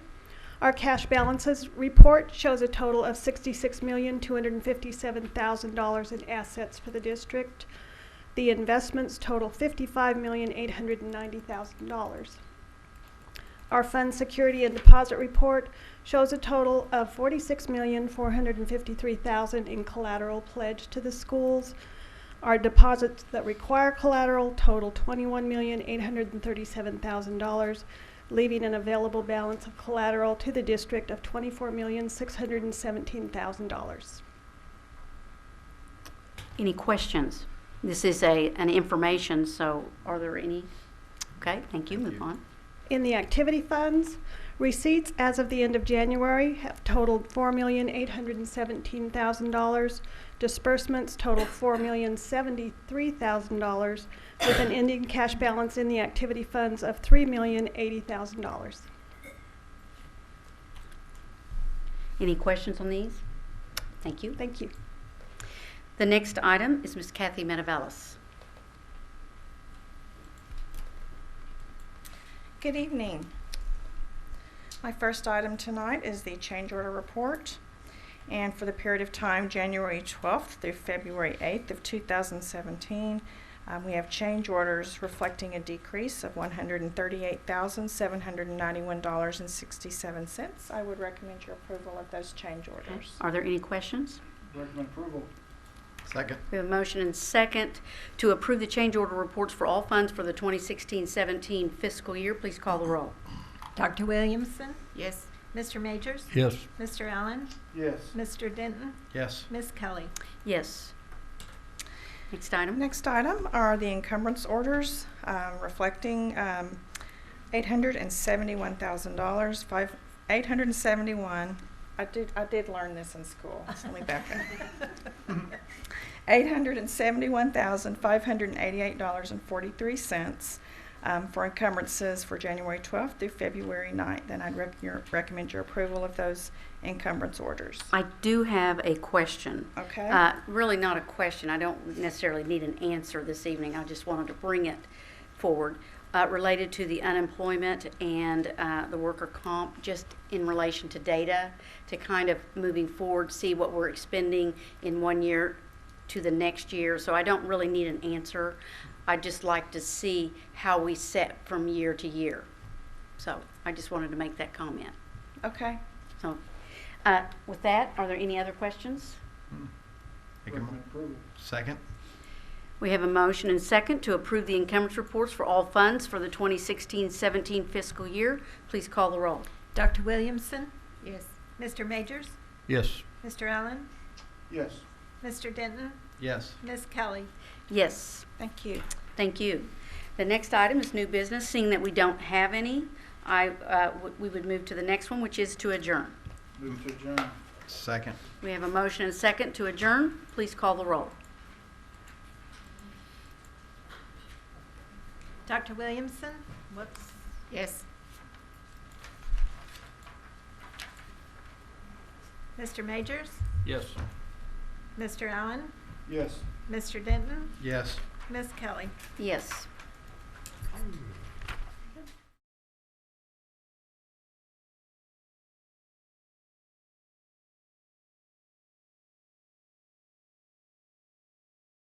Our cash balances report shows a total of $66,257,000 in assets for the district. The investments total $55,890,000. Our fund security and deposit report shows a total of $46,453,000 in collateral pledged to the schools. Our deposits that require collateral total $21,837,000, leaving an available balance of collateral to the district of $24,617,000. Any questions? This is an information, so are there any? Okay, thank you. Move on. In the activity funds, receipts as of the end of January have totaled $4,817,000. Disbursements totaled $4,073,000, with an ending cash balance in the activity funds of $3,080,000. Any questions on these? Thank you. Thank you. The next item is Ms. Kathy Metavelis. Good evening. My first item tonight is the change order report. And for the period of time January 12th through February 8th of 2017, we have change orders reflecting a decrease of $138,791.67. I would recommend your approval of those change orders. Are there any questions? Recommend approval. Second. We have a motion and second to approve the change order reports for all funds for the 2016-17 fiscal year. Please call the roll. Dr. Williamson? Yes. Mr. Majors? Yes. Mr. Allen? Yes. Mr. Denton? Yes. Ms. Kelly? Yes. Next item. Next item are the encumbrance orders reflecting $871,000. $871. I did learn this in school. So let me back up. $871,588.43 for encumbrances for January 12th through February 9th. And I'd recommend your approval of those encumbrance orders. I do have a question. Okay. Really not a question. I don't necessarily need an answer this evening. I just wanted to bring it forward. Related to the unemployment and the worker comp, just in relation to data, to kind of moving forward, see what we're expending in one year to the next year. So I don't really need an answer. I'd just like to see how we set from year to year. So I just wanted to make that comment. Okay. So with that, are there any other questions? Second? We have a motion and second to approve the encumbrance reports for all funds for the 2016-17 fiscal year. Please call the roll. Dr. Williamson? Yes. Mr. Majors? Yes. Mr. Allen? Yes. Mr. Denton? Yes. Ms. Kelly? Yes. Thank you. Thank you. The next item is new business. Seeing that we don't have any, we would move to the next one, which is to adjourn. Move to adjourn. Second? We have a motion and second to adjourn. Please call the roll. Dr. Williamson? Whoops. Yes. Mr. Majors? Yes. Mr. Allen? Yes. Mr. Denton? Yes. Ms. Kelly? Yes.